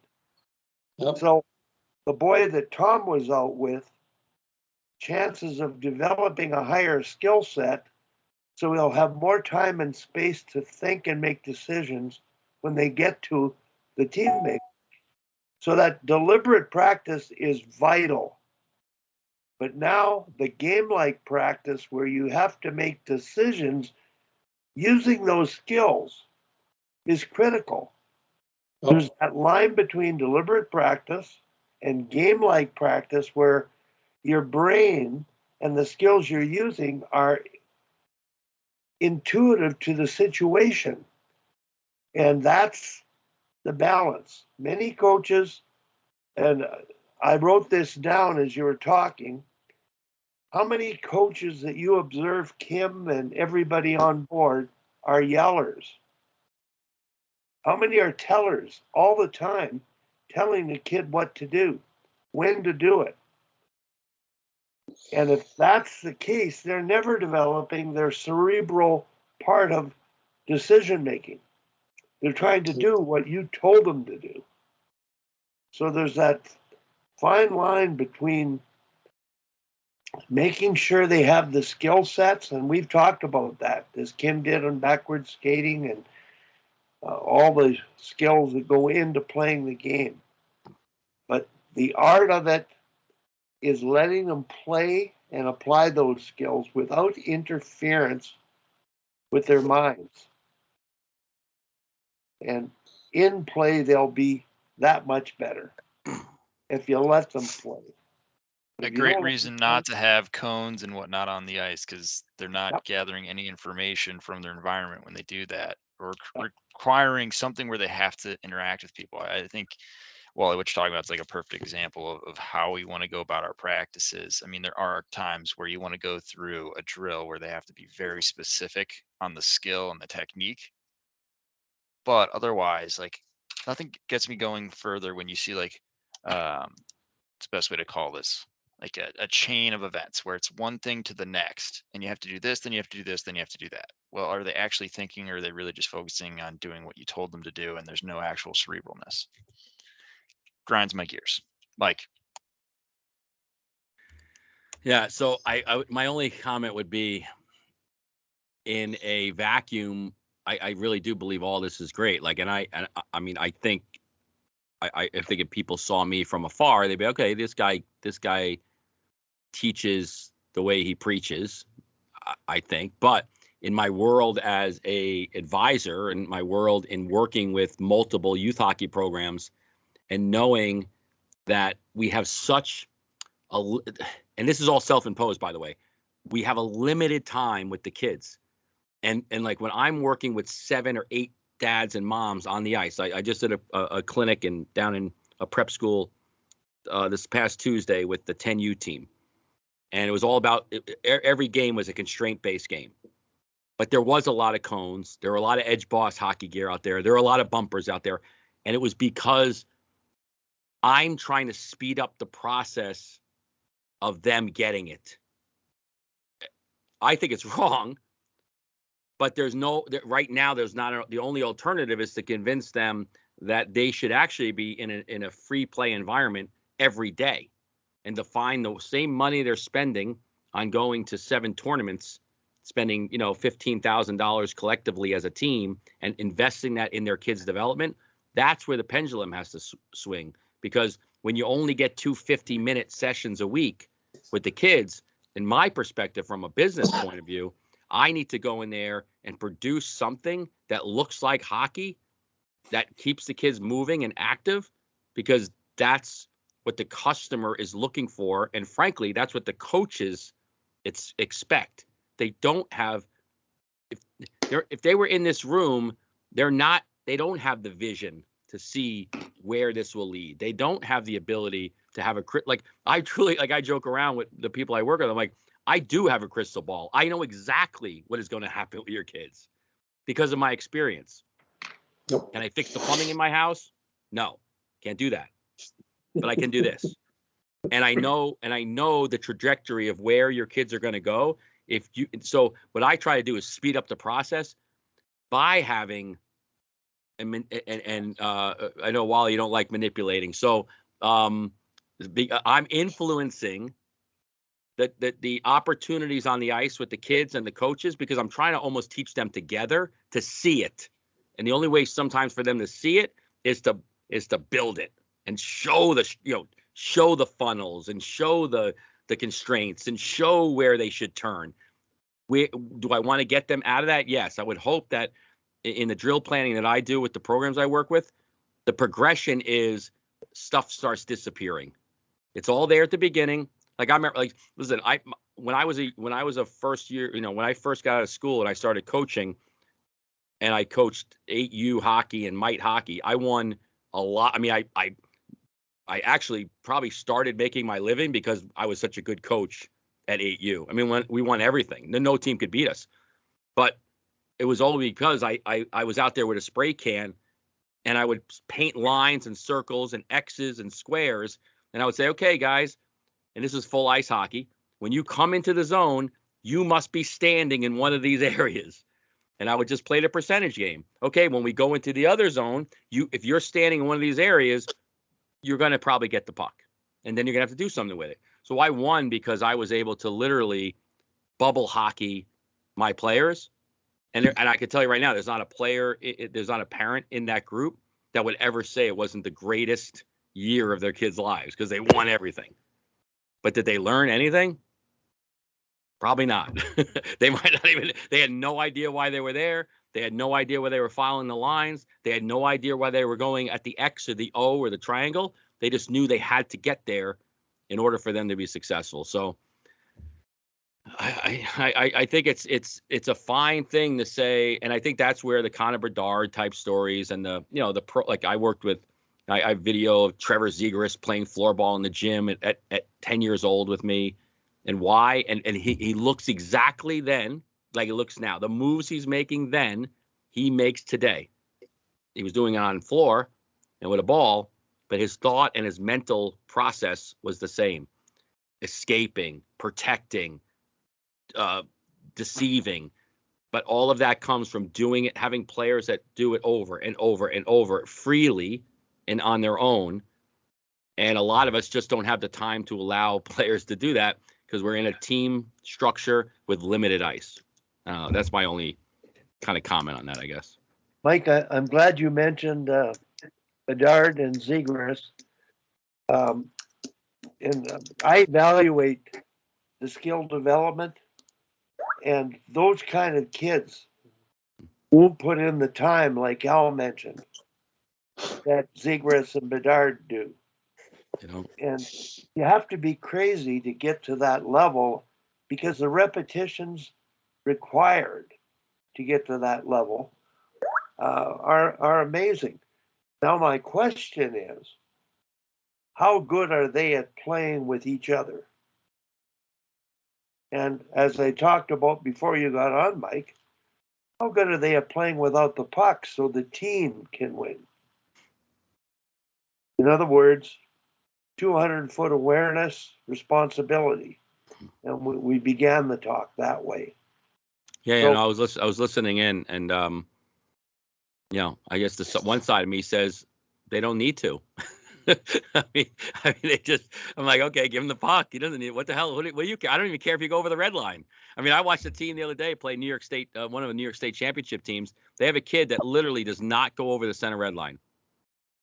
So the boy that Tom was out with, chances of developing a higher skill set, so he'll have more time and space to think and make decisions when they get to the teammate. So that deliberate practice is vital. But now the game-like practice where you have to make decisions using those skills is critical. There's that line between deliberate practice and game-like practice where your brain and the skills you're using are intuitive to the situation. And that's the balance. Many coaches, and I wrote this down as you were talking, how many coaches that you observe, Kim and everybody on board, are yellers? How many are tellers all the time, telling the kid what to do, when to do it? And if that's the case, they're never developing their cerebral part of decision making. They're trying to do what you told them to do. So there's that fine line between making sure they have the skill sets, and we've talked about that, as Kim did on backward skating and all the skills that go into playing the game. But the art of it is letting them play and apply those skills without interference with their minds. And in play, they'll be that much better if you let them play. A great reason not to have cones and whatnot on the ice, because they're not gathering any information from their environment when they do that, or requiring something where they have to interact with people. I think, well, what you're talking about is like a perfect example of how we want to go about our practices. I mean, there are times where you want to go through a drill where they have to be very specific on the skill and the technique. But otherwise, like, nothing gets me going further when you see like, it's the best way to call this, like a chain of events where it's one thing to the next, and you have to do this, then you have to do this, then you have to do that. Well, are they actually thinking, or are they really just focusing on doing what you told them to do, and there's no actual cerebralness? Grinds my gears. Mike. Yeah, so I my only comment would be, in a vacuum, I really do believe all this is great. Like, and I mean, I think if people saw me from afar, they'd be, okay, this guy teaches the way he preaches, I think. But in my world as a advisor, and my world in working with multiple youth hockey programs, and knowing that we have such a, and this is all self-imposed, by the way, we have a limited time with the kids. And like when I'm working with 7 or 8 dads and moms on the ice, I just did a clinic down in a prep school this past Tuesday with the 10U team. And it was all about, every game was a constraint-based game. But there was a lot of cones. There were a lot of Edge Boss hockey gear out there. There were a lot of bumpers out there. And it was because I'm trying to speed up the process of them getting it. I think it's wrong, but right now there's not, the only alternative is to convince them that they should actually be in a free play environment every day. and to find the same money they're spending on going to 7 tournaments, spending, $15,000 collectively as a team and investing that in their kids' development, that's where the pendulum has to swing. Because when you only get 2 50-minute sessions a week with the kids, in my perspective, from a business point of view, I need to go in there and produce something that looks like hockey, that keeps the kids moving and active, because that's what the customer is looking for. And frankly, that's what the coaches expect. They don't have, if they were in this room, they don't have the vision to see where this will lead. They don't have the ability to have I joke around with the people I work with. I'm like, I do have a crystal ball. I know exactly what is going to happen with your kids because of my experience. Yep. Can I fix the plumbing in my house? No, can't do that. But I can do this. And I know the trajectory of where your kids are going to go. So what I try to do is speed up the process by having, and I know, Wally, you don't like manipulating. So I'm influencing the opportunities on the ice with the kids and the coaches, because I'm trying to almost teach them together to see it. And the only way sometimes for them to see it is to build it and show the funnels and show the constraints and show where they should turn. Do I want to get them out of that? Yes. I would hope that in the drill planning that I do with the programs I work with, the progression is stuff starts disappearing. It's all there at the beginning. Like I remember, listen, when I was a first year, when I first got out of school and I started coaching, and I coached 8U hockey and mite hockey, I won a lot. I mean, I actually probably started making my living because I was such a good coach at 8U. I mean, when we won everything, no team could beat us. But it was only because I was out there with a spray can, and I would paint lines and circles and X's and squares, and I would say, okay, guys, and this is full ice hockey. When you come into the zone, you must be standing in one of these areas. And I would just play the percentage game. Okay, when we go into the other zone, if you're standing in one of these areas, you're going to probably get the puck. And then you're going to have to do something with it. So I won because I was able to literally bubble hockey my players. And I can tell you right now, there's not a player, there's not a parent in that group that would ever say it wasn't the greatest year of their kids' lives because they won everything. But did they learn anything? Probably not. They might not even, they had no idea why they were there. They had no idea where they were following the lines. They had no idea why they were going at the X or the O or the triangle. They just knew they had to get there in order for them to be successful. So I think it's a fine thing to say. And I think that's where the Connor Bedard type stories and the pro, like I worked with, I video of Trevor Zegras playing floorball in the gym at 10 years old with me. And why? And he looks exactly then like he looks now. The moves he's making then, he makes today. He was doing it on floor and with a ball, but his thought and his mental process was the same. Escaping, protecting, deceiving. But all of that comes from doing it, having players that do it over and over and over freely and on their own. And a lot of us just don't have the time to allow players to do that because we're in a team structure with limited ice. That's my only kind of comment on that, I guess. Mike, I'm glad you mentioned Bedard and Zegras. I evaluate the skill development, and those kind of kids won't put in the time, like Al mentioned, that Zegras and Bedard do. And you have to be crazy to get to that level because the repetitions required to get to that level are amazing. Now, my question is, how good are they at playing with each other? And as I talked about before you got on, Mike, how good are they at playing without the puck so the team can win? In other words, 200-foot awareness, responsibility. And we began the talk that way. Yeah, so, I was listening in, and I guess the one side of me says they don't need to. I mean, they just, I'm like, okay, give him the puck. He doesn't need, what the hell? What do you care? I don't even care if you go over the red line. I mean, I watched the team the other day play New York State, one of the New York State championship teams. They have a kid that literally does not go over the center red line.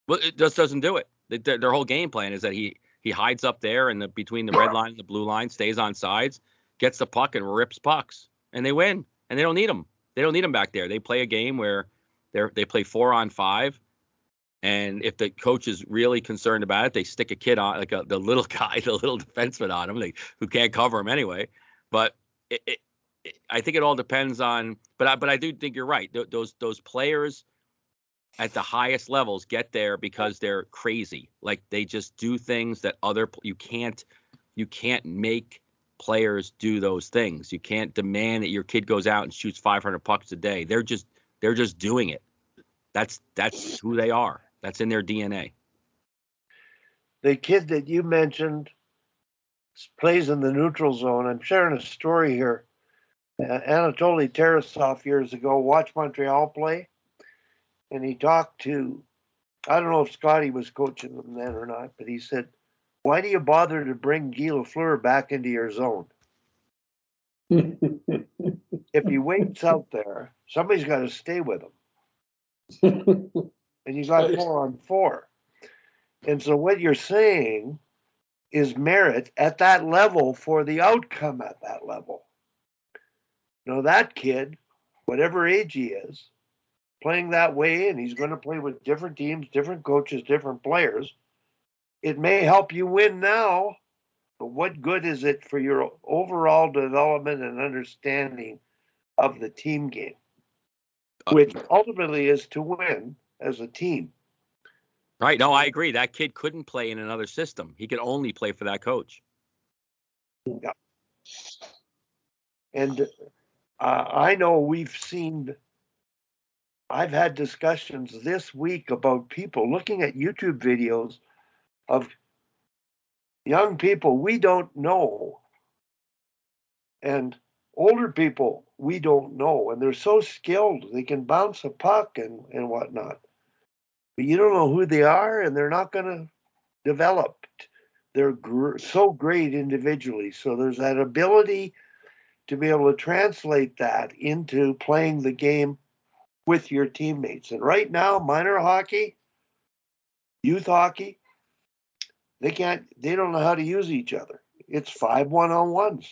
Well, it just doesn't do it. Their whole game plan is that he hides up there and between the red line and the blue line, stays on sides, gets the puck and rips pucks, and they win. And they don't need him. They don't need him back there. They play a game where they play 4-on-5. And if the coach is really concerned about it, they stick a kid on, like the little guy, the little defenseman on him, who can't cover him anyway. But I think it all depends on. But I do think you're right. Those players at the highest levels get there because they're crazy. Like they just do things that you can't make players do those things. You can't demand that your kid goes out and shoots 500 pucks a day. They're just doing it. That's who they are. That's in their DNA. The kid that you mentioned plays in the neutral zone. I'm sharing a story here. Anatoly Tarasov years ago watched Montreal play, and he talked to, I don't know if Scotty was coaching them then or not, but he said, "Why do you bother to bring Guy Lafleur back into your zone? If he waits out there, somebody's got to stay with him." And you got 4-on-4. And so what you're saying is merit at that level for the outcome at that level. Now that kid, whatever age he is, playing that way, and he's going to play with different teams, different coaches, different players, it may help you win now, but what good is it for your overall development and understanding of the team game, which ultimately is to win as a team? Right. No, I agree. That kid couldn't play in another system. He could only play for that coach. Yeah. And I know I've had discussions this week about people looking at YouTube videos of young people we don't know and older people we don't know. And they're so skilled. They can bounce a puck and whatnot. But you don't know who they are, and they're not going to develop. They're so great individually. So there's that ability to be able to translate that into playing the game with your teammates. And right now, minor hockey, youth hockey, they don't know how to use each other. It's 5 1-on-1s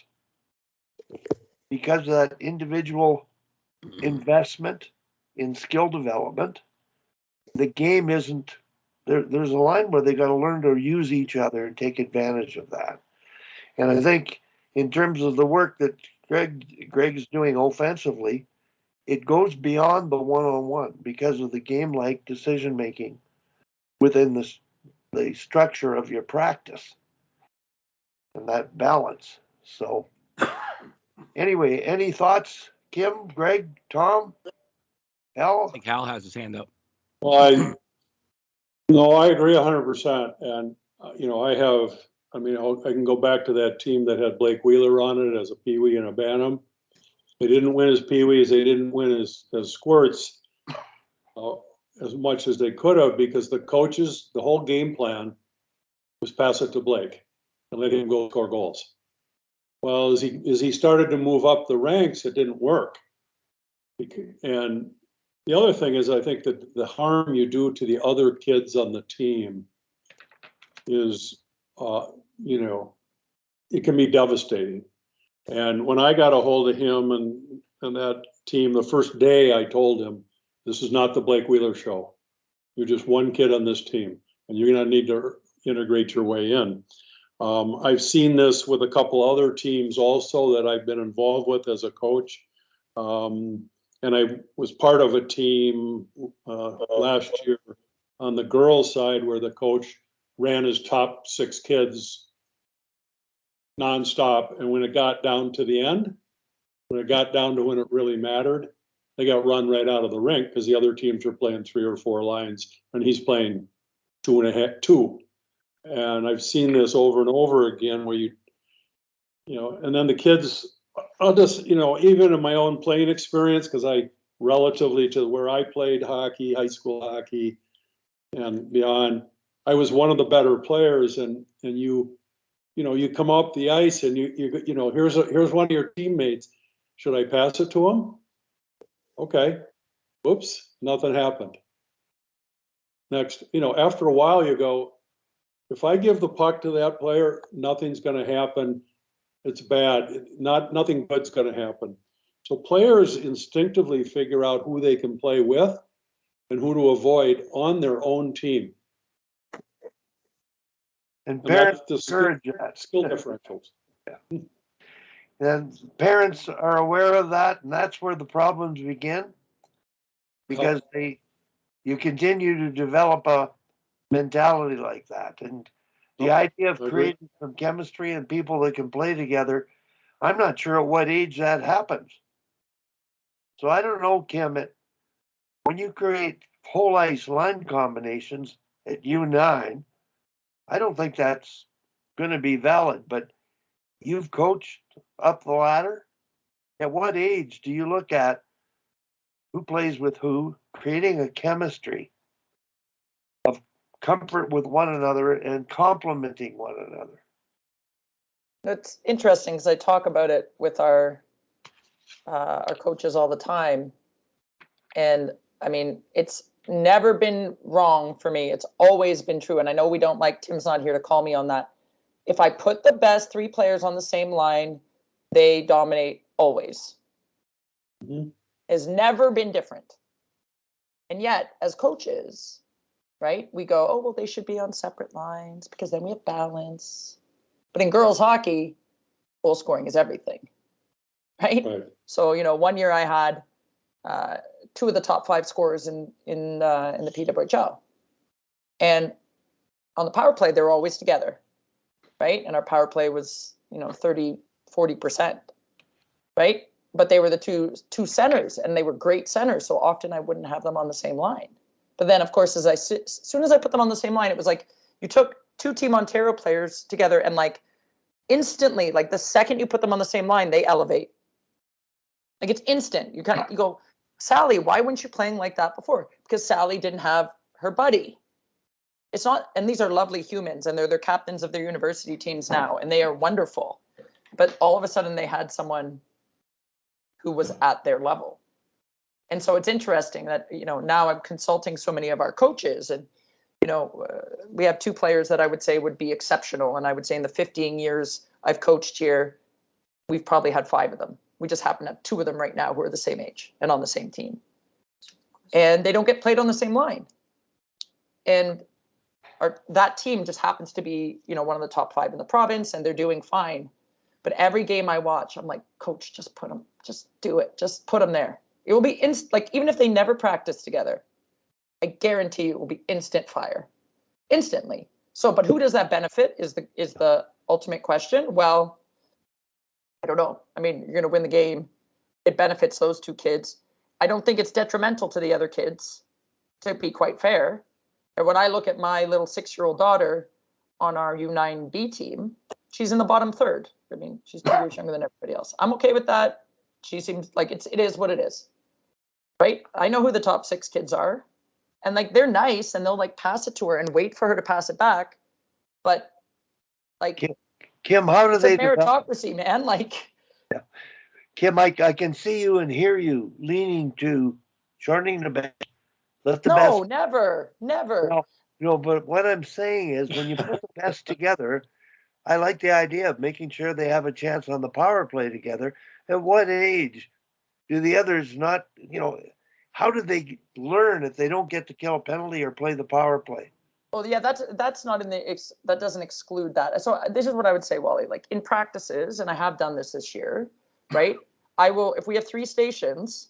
because of that individual investment in skill development. The game isn't, there's a line where they got to learn to use each other and take advantage of that. And I think in terms of the work that Greg's doing offensively, it goes beyond the 1-on-1 because of the game-like decision-making within the structure of your practice and that balance. So anyway, any thoughts, Kim, Greg, Tom, Al? I think Hal has his hand up. Well, I agree 100%. And, I can go back to that team that had Blake Wheeler on it as a peewee and a bantam. They didn't win as peewees. They didn't win as squirts as much as they could have because the coaches, the whole game plan was pass it to Blake and let him go score goals. Well, as he started to move up the ranks, it didn't work. And the other thing is, I think that the harm you do to the other kids on the team is, it can be devastating. And when I got a hold of him and that team, the first day I told him, this is not the Blake Wheeler show. You're just one kid on this team, and you're going to need to integrate your way in. I've seen this with a couple other teams also that I've been involved with as a coach. And I was part of a team last year on the girls' side where the coach ran his top 6 kids nonstop. And when it got down to the end, when it got down to when it really mattered, they got run right out of the rink because the other teams were playing 3 or 4 lines and he's playing 2. And I've seen this over and over again where and then the kids, I'll just, even in my own playing experience, because I relatively to where I played hockey, high school hockey and beyond, I was one of the better players, and you come up the ice and here's one of your teammates. Should I pass it to him? Okay. Whoops, nothing happened. Next, after a while you go, if I give the puck to that player, nothing's going to happen. It's bad. Nothing good's going to happen. So players instinctively figure out who they can play with and who to avoid on their own team. And And parents that's the encourage that. skill differentials. And parents are aware of that, and that's where the problems begin, because you continue to develop a mentality like that. And the idea of I agree. creating some chemistry and people that can play together, I'm not sure at what age that happens. So I don't know, Kim, when you create whole ice line combinations at U9, I don't think that's going to be valid, but you've coached up the ladder. At what age do you look at who plays with who, creating a chemistry of comfort with one another and complementing one another? That's interesting because I talk about it with our coaches all the time. And I mean, it's never been wrong for me. It's always been true. And I know we don't like, Tim's not here to call me on that. If I put the best 3 players on the same line, they dominate always. Mm-hmm. Has never been different. And yet, as coaches, right, we go, oh, well, they should be on separate lines because then we have balance. But in girls hockey, goal scoring is everything, right? So, one year I had 2 of the top 5 scorers in the PWHL. And on the power play, they were always together, right? And our power play was, 30-40%, right? But they were the two centers, and they were great centers. So often I wouldn't have them on the same line. But then, of course, as soon as I put them on the same line, it was like you took 2 Team Ontario players together, and like instantly, like the second you put them on the same line, they elevate. Like it's instant. You go, Sally, why weren't you playing like that before? Because Sally didn't have her buddy. It's not, and these are lovely humans, and they're captains of their university teams now, and they are wonderful. But all of a sudden, they had someone who was at their level. And so it's interesting that, now I'm consulting so many of our coaches, and, we have 2 players that I would say would be exceptional. And I would say in the 15 years I've coached here, we've probably had 5 of them. We just happen to have 2 of them right now who are the same age and on the same team. And they don't get played on the same line. And that team just happens to be, one of the top 5 in the province, and they're doing fine. But every game I watch, I'm like, coach, just do it. Just put them there. It will be like, even if they never practice together, I guarantee you it will be instant fire, instantly. So, but who does that benefit is the ultimate question. Well, I don't know. I mean, you're going to win the game. It benefits those 2 kids. I don't think it's detrimental to the other kids, to be quite fair. And when I look at my little 6-year-old daughter on our U9B team, she's in the bottom third. I mean, she's 2 years younger than everybody else. I'm okay with that. She seems like it is what it is, right? I know who the top 6 kids are, and like they're nice, and they'll like pass it to her and wait for her to pass it back. But like, Kim, how do they develop? Meritocracy, man. Like, Yeah. Kim, I can see you and hear you leaning to shortening the bench. Let the no, best. never. Well, but what I'm saying is, when you put the best together, I like the idea of making sure they have a chance on the power play together. At what age do the others not, how do they learn if they don't get to kill a penalty or play the power play? Well, yeah, that's not in that doesn't exclude that. So this is what I would say, Wally. Like in practices, and I have done this year, right? I will, if we have 3 stations,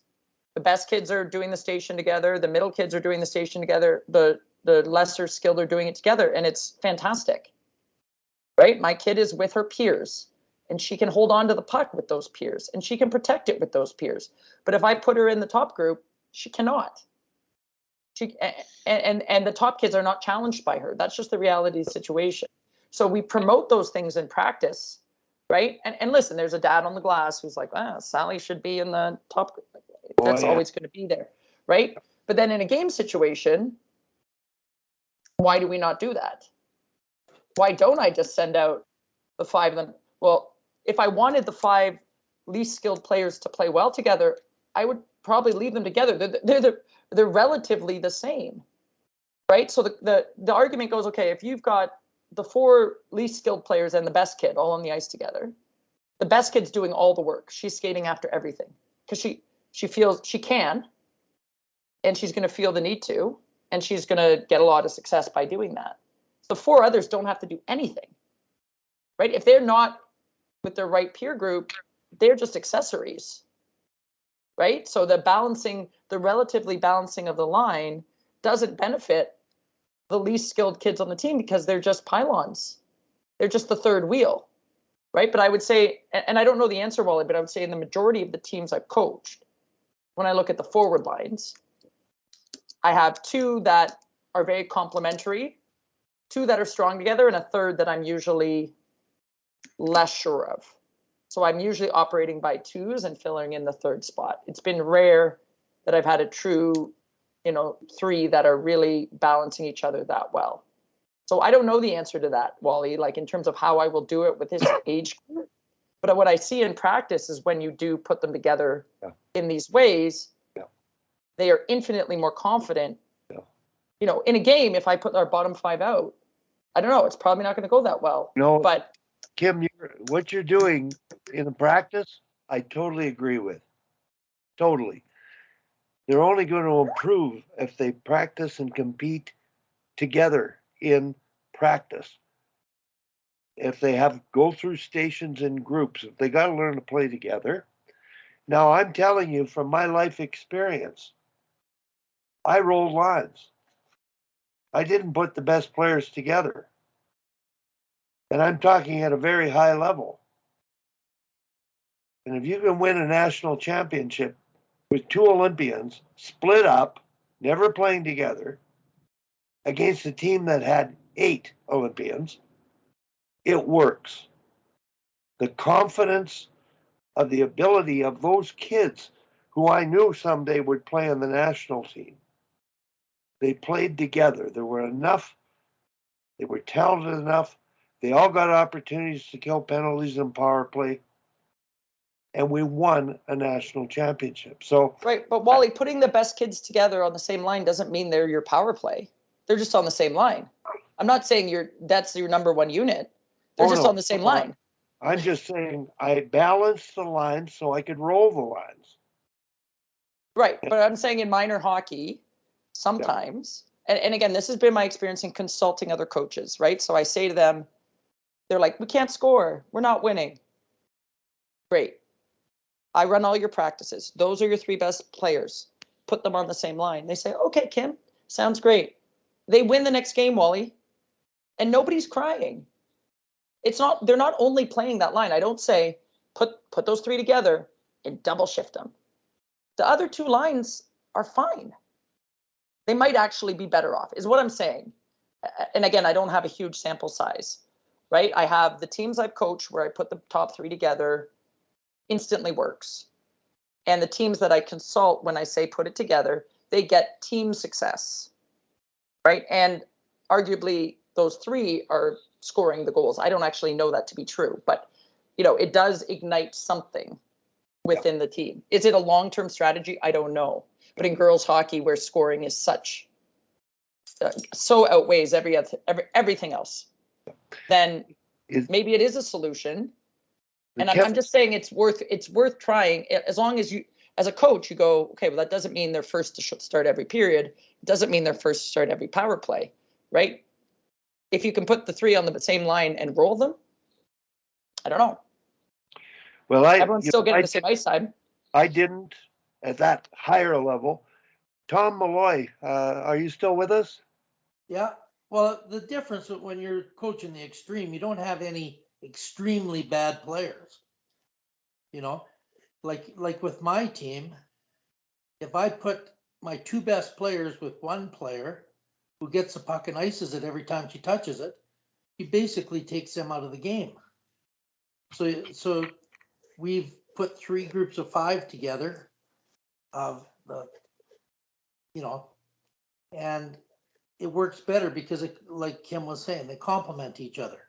the best kids are doing the station together, the middle kids are doing the station together, the lesser skilled are doing it together, and it's fantastic, right? My kid is with her peers, and she can hold on to the puck with those peers, and she can protect it with those peers. But if I put her in the top group, she cannot. And the top kids are not challenged by her. That's just the reality of the situation. So we promote those things in practice, right? And listen, there's a dad on the glass who's like, Sally should be in the top group. That's always going to be there, right? But then in a game situation, Why do we not do that? Why don't I just send out the 5 of them? Well, if I wanted the 5 least skilled players to play well together, I would probably leave them together. They're relatively the same, right? So the argument goes, okay, if you've got the 4 least skilled players and the best kid all on the ice together, the best kid's doing all the work. She's skating after everything because she feels she can, and she's going to feel the need to, and she's going to get a lot of success by doing that. The 4 others don't have to do anything, right? If they're not with their right peer group, they're just accessories, right? So the relatively balancing of the line doesn't benefit the least skilled kids on the team because they're just pylons. They're just the third wheel, right? But I would say, and I don't know the answer, Wally, but I would say in the majority of the teams I've coached, when I look at the forward lines, I have 2 that are very complementary, 2 that are strong together, and a third that I'm usually less sure of. So I'm usually operating by 2s and filling in the third spot. It's been rare that I've had a true, 3 that are really balancing each other that well. So I don't know the answer to that, Wally, like in terms of how I will do it with this age group. But what I see in practice is when you do put them together in these ways, they are infinitely more confident. In a game, if I put our bottom 5 out, I don't know, it's probably not going to go that well. No, but Kim, what you're doing in the practice, I totally agree with. Totally. They're only going to improve if they practice and compete together in practice. If they go through stations in groups, if they got to learn to play together. Now, I'm telling you from my life experience, I rolled lines. I didn't put the best players together. And I'm talking at a very high level. And if you can win a national championship with 2 Olympians split up, never playing together, against a team that had 8 Olympians, it works. The confidence of the ability of those kids who I knew someday would play on the national team. They played together. There were enough. They were talented enough. They all got opportunities to kill penalties and power play. And we won a national championship. So right, but Wally, putting the best kids together on the same line doesn't mean they're your power play. They're just on the same line. I'm not saying that's your number 1 unit. They're just on the same line. I'm just saying I balanced the lines so I could roll the lines. Right, but I'm saying in minor hockey, sometimes, and again, this has been my experience in consulting other coaches, right? So I say to them, they're like, we can't score. We're not winning. Great. I run all your practices. Those are your 3 best players. Put them on the same line. They say, okay, Kim, sounds great. They win the next game, Wally, and nobody's crying. They're not only playing that line. I don't say, put those 3 together and double shift them. The other 2 lines are fine. They might actually be better off, is what I'm saying. And again, I don't have a huge sample size, right? I have the teams I've coached where I put the top 3 together, instantly works. And the teams that I consult, when I say put it together, they get team success, right? And arguably those 3 are scoring the goals. I don't actually know that to be true, but it does ignite something within the team. Is it a long-term strategy? I don't know. But in girls hockey, where scoring is so outweighs everything else, then maybe it is a solution. And I'm just saying it's worth trying, as long as you, as a coach, you go, okay, well, that doesn't mean they're first to start every period. It doesn't mean they're first to start every power play, right? If you can put the 3 on the same line and roll them, I don't know. Well, everyone's still getting the same ice time. I didn't at that higher level. Tom Malloy, are you still with us? Yeah. Well, the difference when you're coaching the extreme, you don't have any extremely bad players. Like with my team, if I put my 2 best players with 1 player who gets the puck and ices it every time she touches it, he basically takes them out of the game. So we've put 3 groups of 5 together of the, and it works better because it, like Kim was saying, they complement each other.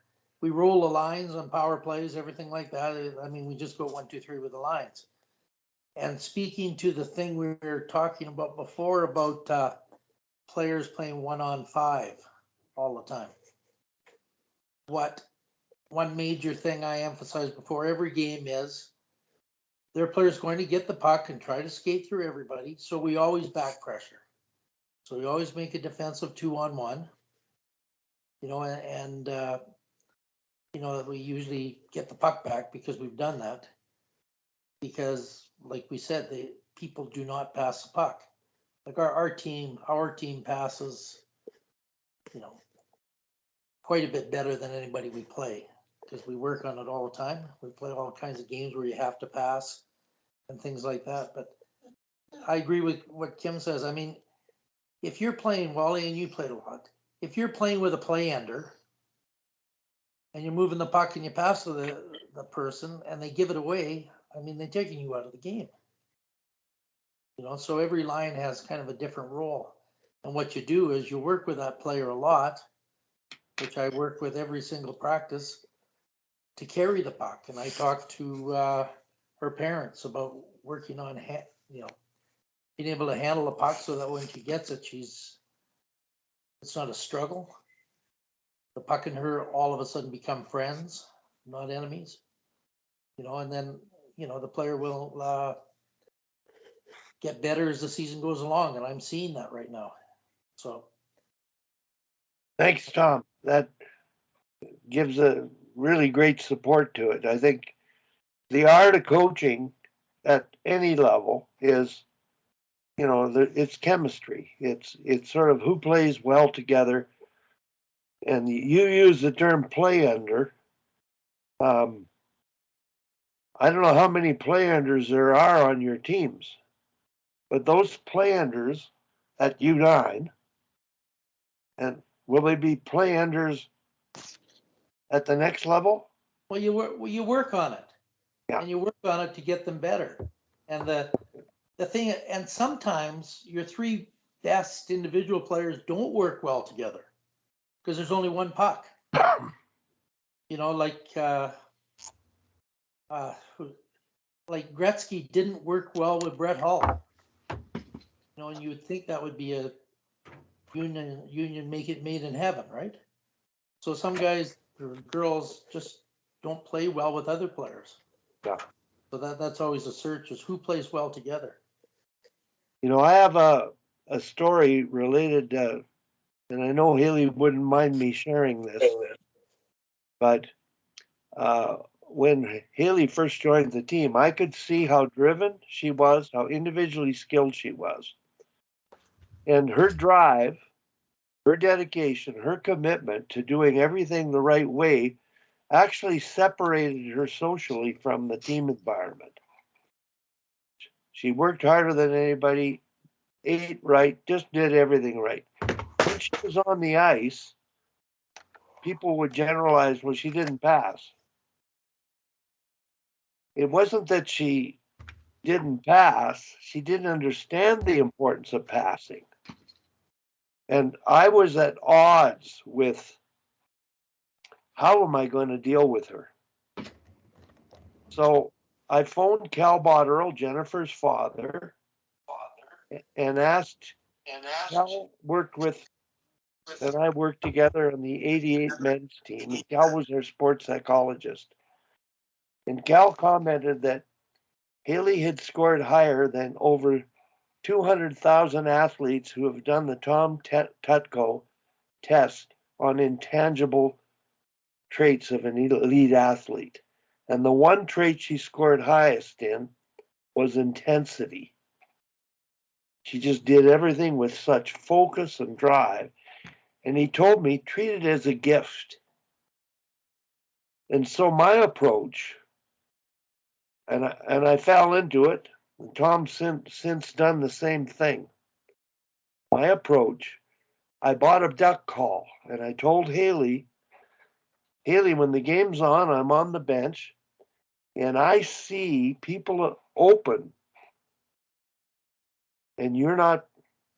We roll the lines on power plays, everything like that. I mean, we just go 1, 2, 3 with the lines. And speaking to the thing we were talking about before about players playing 1-on-5 all the time. One major thing I emphasize before every game is their players going to get the puck and try to skate through everybody. So we always back pressure. So we always make a defensive 2-on-1, you know, and you know, we usually get the puck back because we've done that. Because like we said, people do not pass the puck. Like our team passes, you know, quite a bit better than anybody we play because we work on it all the time. We play all kinds of games where you have to pass and things like that. But I agree with what Kim says. I mean, if you're playing, Wally, and you played a lot, if you're playing with a play ender and you're moving the puck and you pass to the person and they give it away, I mean, they're taking you out of the game. You know, so every line has kind of a different role. And what you do is you work with that player a lot, which I work with every single practice, to carry the puck. And I talk to her parents about working on, you know, being able to handle the puck so that when she gets it, it's not a struggle. The puck and her all of a sudden become friends, not enemies. You know, and then, you know, the player will get better as the season goes along. And I'm seeing that right now. So. Thanks, Tom. That gives a really great support to it. I think the art of coaching at any level is, you know, it's chemistry. It's sort of who plays well together. And you use the term play under. I don't know how many play unders there are on your teams, but those play unders at U9, and will they be play unders at the next level? Well, you work on it, Yeah. and you work on it to get them better. And the thing, and sometimes your three best individual players don't work well together because there's only one puck. You know, like Gretzky didn't work well with Brett Hull. You know, and you would think that would be a union made in heaven, right? So some guys or girls just don't play well with other players. Yeah. So that's always a search, is who plays well together. You know, I have a story related, and I know Haley wouldn't mind me sharing this, but when Haley first joined the team, I could see how driven she was, how individually skilled she was. And her drive, her dedication, her commitment to doing everything the right way actually separated her socially from the team environment. She worked harder than anybody, ate right, just did everything right. When she was on the ice, people would generalize, well, she didn't pass. It wasn't that she didn't pass, she didn't understand the importance of passing. And I was at odds with how am I going to deal with her? So I phoned Cal Botterill, Jennifer's father, and asked Cal worked with, and I worked together on the 88 men's team. Cal was their sports psychologist. And Cal commented that Haley had scored higher than over 200,000 athletes who have done the Tom Tutko test on intangible traits of an elite athlete. And the one trait she scored highest in was intensity. She just did everything with such focus and drive. And he told me, treat it as a gift. And so my approach, and I fell into it, and Tom's since done the same thing. My approach, I bought a duck call, and I told Haley, when the game's on, I'm on the bench, and I see people open, and you're not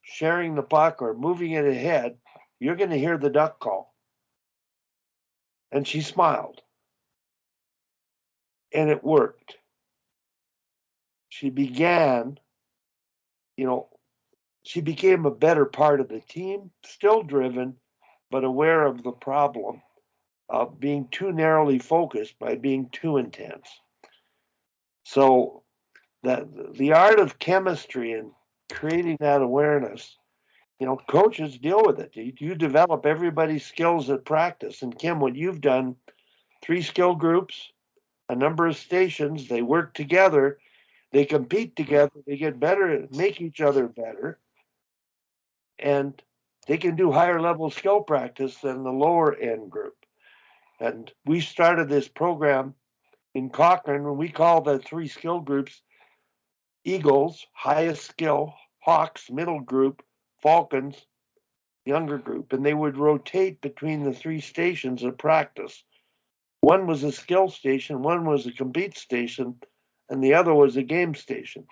sharing the puck or moving it ahead, you're going to hear the duck call. And she smiled. And it worked. She began, she became a better part of the team, still driven, but aware of the problem of being too narrowly focused by being too intense. So the art of chemistry and creating that awareness, coaches deal with it. You develop everybody's skills at practice. And Kim, what you've done, 3 skill groups, a number of stations, they work together, they compete together, they get better, make each other better, and they can do higher level skill practice than the lower end group. And we started this program in Cochrane when we call the 3 skill groups Eagles, highest skill, Hawks, middle group, Falcons, younger group. And they would rotate between the 3 stations of practice. One was a skill station, one was a compete station, and the other was a game station.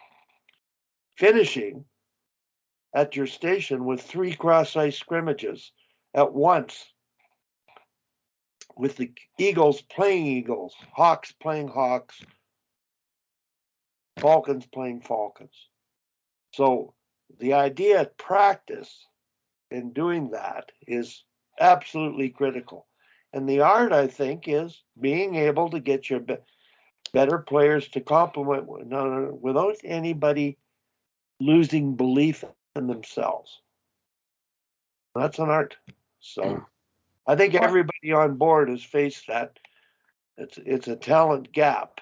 Finishing at your station with 3 cross-ice scrimmages at once, with the Eagles playing Eagles, Hawks playing Hawks, Falcons playing Falcons. So the idea at practice in doing that is absolutely critical. And the art, I think, is being able to get your better players to complement without anybody losing belief in themselves. That's an art. So I think everybody on board has faced that. It's a talent gap.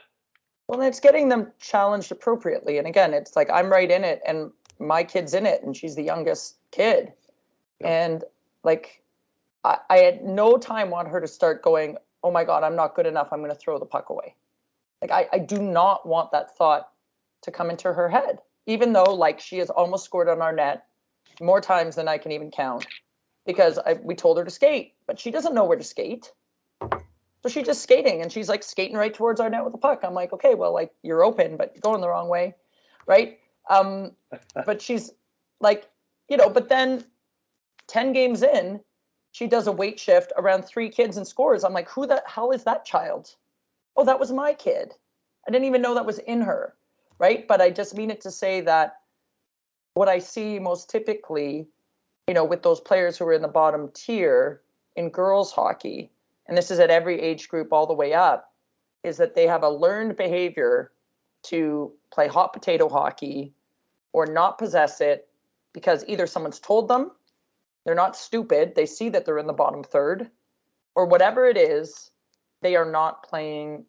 Well, it's getting them challenged appropriately. And again, it's like I'm right in it and my kid's in it and she's the youngest kid. Yeah. And like I at no time want her to start going, oh my God, I'm not good enough. I'm going to throw the puck away. Like I do not want that thought to come into her head, even though like she has almost scored on our net more times than I can even count because we told her to skate, but she doesn't know where to skate. So she's just skating and she's like skating right towards our net with the puck. I'm like, okay, well, like you're open, but you're going the wrong way. Right. But she's like, but then 10 games in, she does a weight shift around 3 kids and scores. I'm like, who the hell is that child? Oh, that was my kid. I didn't even know that was in her. Right. But I just mean it to say that what I see most typically, with those players who are in the bottom tier in girls hockey, and this is at every age group all the way up, is that they have a learned behavior to play hot potato hockey or not possess it because either someone's told them, they're not stupid, they see that they're in the bottom third, or whatever it is, they are not playing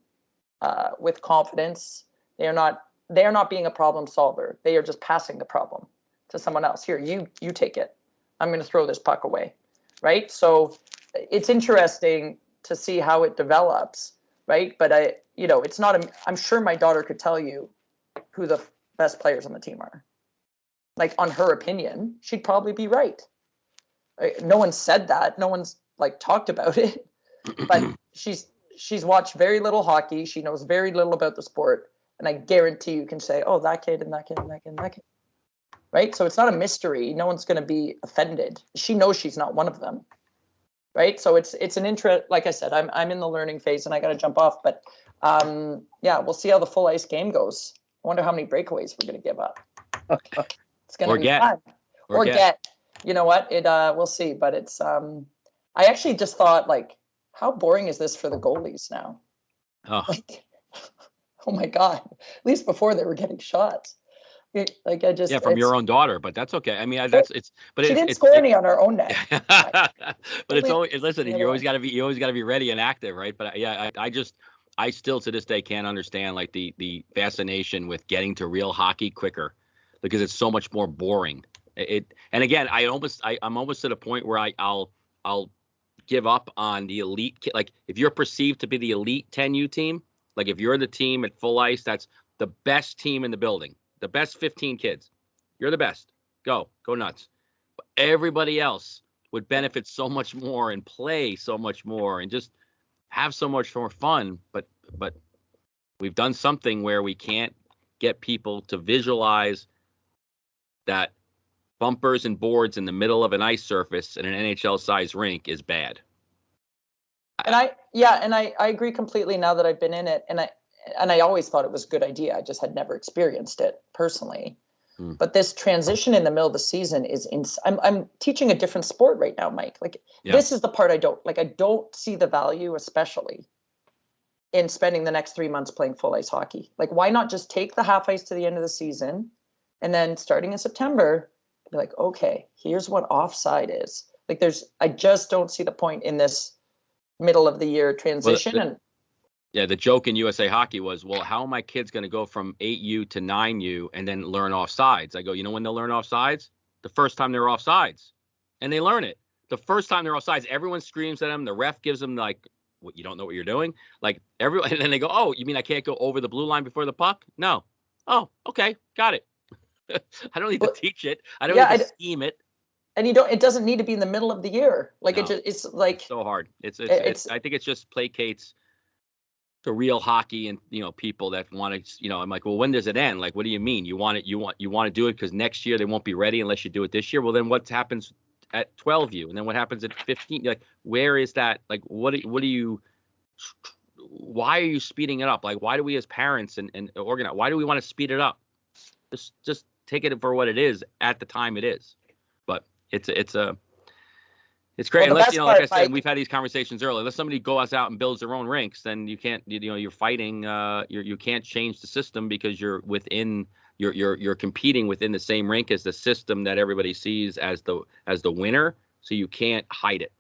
with confidence. They are not being a problem solver. They are just passing the problem to someone else. Here, you take it. I'm going to throw this puck away, right? So it's interesting to see how it develops, right? But it's not, I'm sure my daughter could tell you who the best players on the team are. Like on her opinion, she'd probably be right. No one said that. No one's like talked about it, but she's watched very little hockey. She knows very little about the sport. And I guarantee you can say, oh, that kid and that kid and that kid and that kid. Right? So it's not a mystery. No one's going to be offended. She knows she's not one of them. Right. So it's an interest. Like I said, I'm in the learning phase and I got to jump off. But we'll see how the full ice game goes. I wonder how many breakaways we're going to give up. It's going to be fun. Or get. You know what? We'll see. But it's I actually just thought like, how boring is this for the goalies now? Oh, oh my God. At least before they were getting shots. Like I just from your own daughter, but that's okay. I mean, she didn't score any on her own net. But it's always listen. You always got to be ready and active, right? But I still to this day can't understand like the fascination with getting to real hockey quicker because it's so much more boring. And again, I'm almost to the point where I'll give up on the elite. Like if you're perceived to be the elite 10U team, like if you're the team at full ice, that's the best team in the building. The best 15 kids. You're the best. Go nuts. But everybody else would benefit so much more and play so much more and just have so much more fun. But we've done something where we can't get people to visualize that bumpers and boards in the middle of an ice surface in an NHL size rink is bad. And I agree completely now that I've been in it. And I always thought it was a good idea. I just had never experienced it personally. But this transition in the middle of the season is I'm teaching a different sport right now, Mike. Like this is the part I don't see the value, especially in spending the next 3 months playing full ice hockey. Like, why not just take the half ice to the end of the season, and then starting in September, be like, okay, here's what offside is. Like, I just don't see the point in this middle of the year transition. The joke in USA Hockey was, well, how are my kids going to go from 8U to 9U and then learn offsides? I go, you know when they'll learn offsides? The first time they're offsides. And they learn it. The first time they're offsides, everyone screams at them. The ref gives them like, what, you don't know what you're doing? Like everyone, and then they go, oh, you mean I can't go over the blue line before the puck? No. Oh, okay, got it. I don't need to teach it. I don't need to scheme it. And it doesn't need to be in the middle of the year. Like it's like so hard. It's I think it's just placates the real hockey and people that want to, I'm like, well, when does it end? Like, what do you mean? You want to do it because next year they won't be ready unless you do it this year. Well, then what happens at 12U? And then what happens at 15? Like, where is that? Like, why are you speeding it up? Like, why do we as parents and organize, why do we want to speed it up? Just take it for what it is at the time it is. But it's great. Well, unless, like I said, we've had these conversations earlier. Unless somebody goes out and builds their own rinks, then you can't, you're fighting, you can't change the system because you're within, you're competing within the same rink as the system that everybody sees as the winner. So you can't hide it.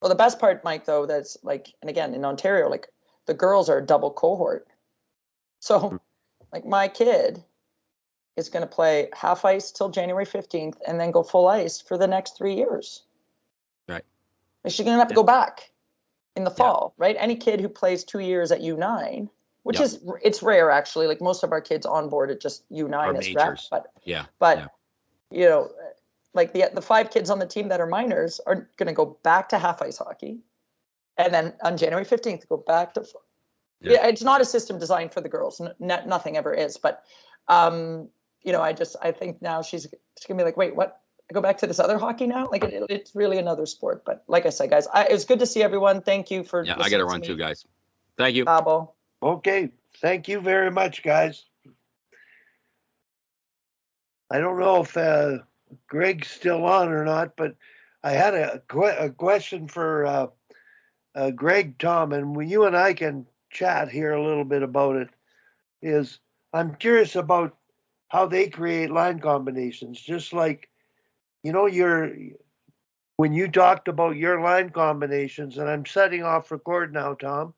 Well, the best part, Mike, though, that's like, and again, in Ontario, like the girls are a double cohort. So like my kid is going to play half ice till January 15th and then go full ice for the next 3 years. Right. She's going to have to go back in the fall, right? Any kid who plays 2 years at U9, which is, it's rare actually. Like most of our kids on board at just U9 is rep, but like the 5 kids on the team that are minors are going to go back to half ice hockey. And then on January 15th, go back to, it's not a system designed for the girls. Nothing ever is. But, I think now she's going to be like, wait, what? I go back to this other hockey now? Like it's really another sport. But like I said, guys, it was good to see everyone. Thank you for I got to run too, guys. Thank you. Babo. Okay. Thank you very much, guys. I don't know if Greg's still on or not, but I had a question for Greg, Tom, and you and I can chat here a little bit about it. I'm curious about how they create line combinations, just like, when you talked about your line combinations, and I'm setting off record now, Tom.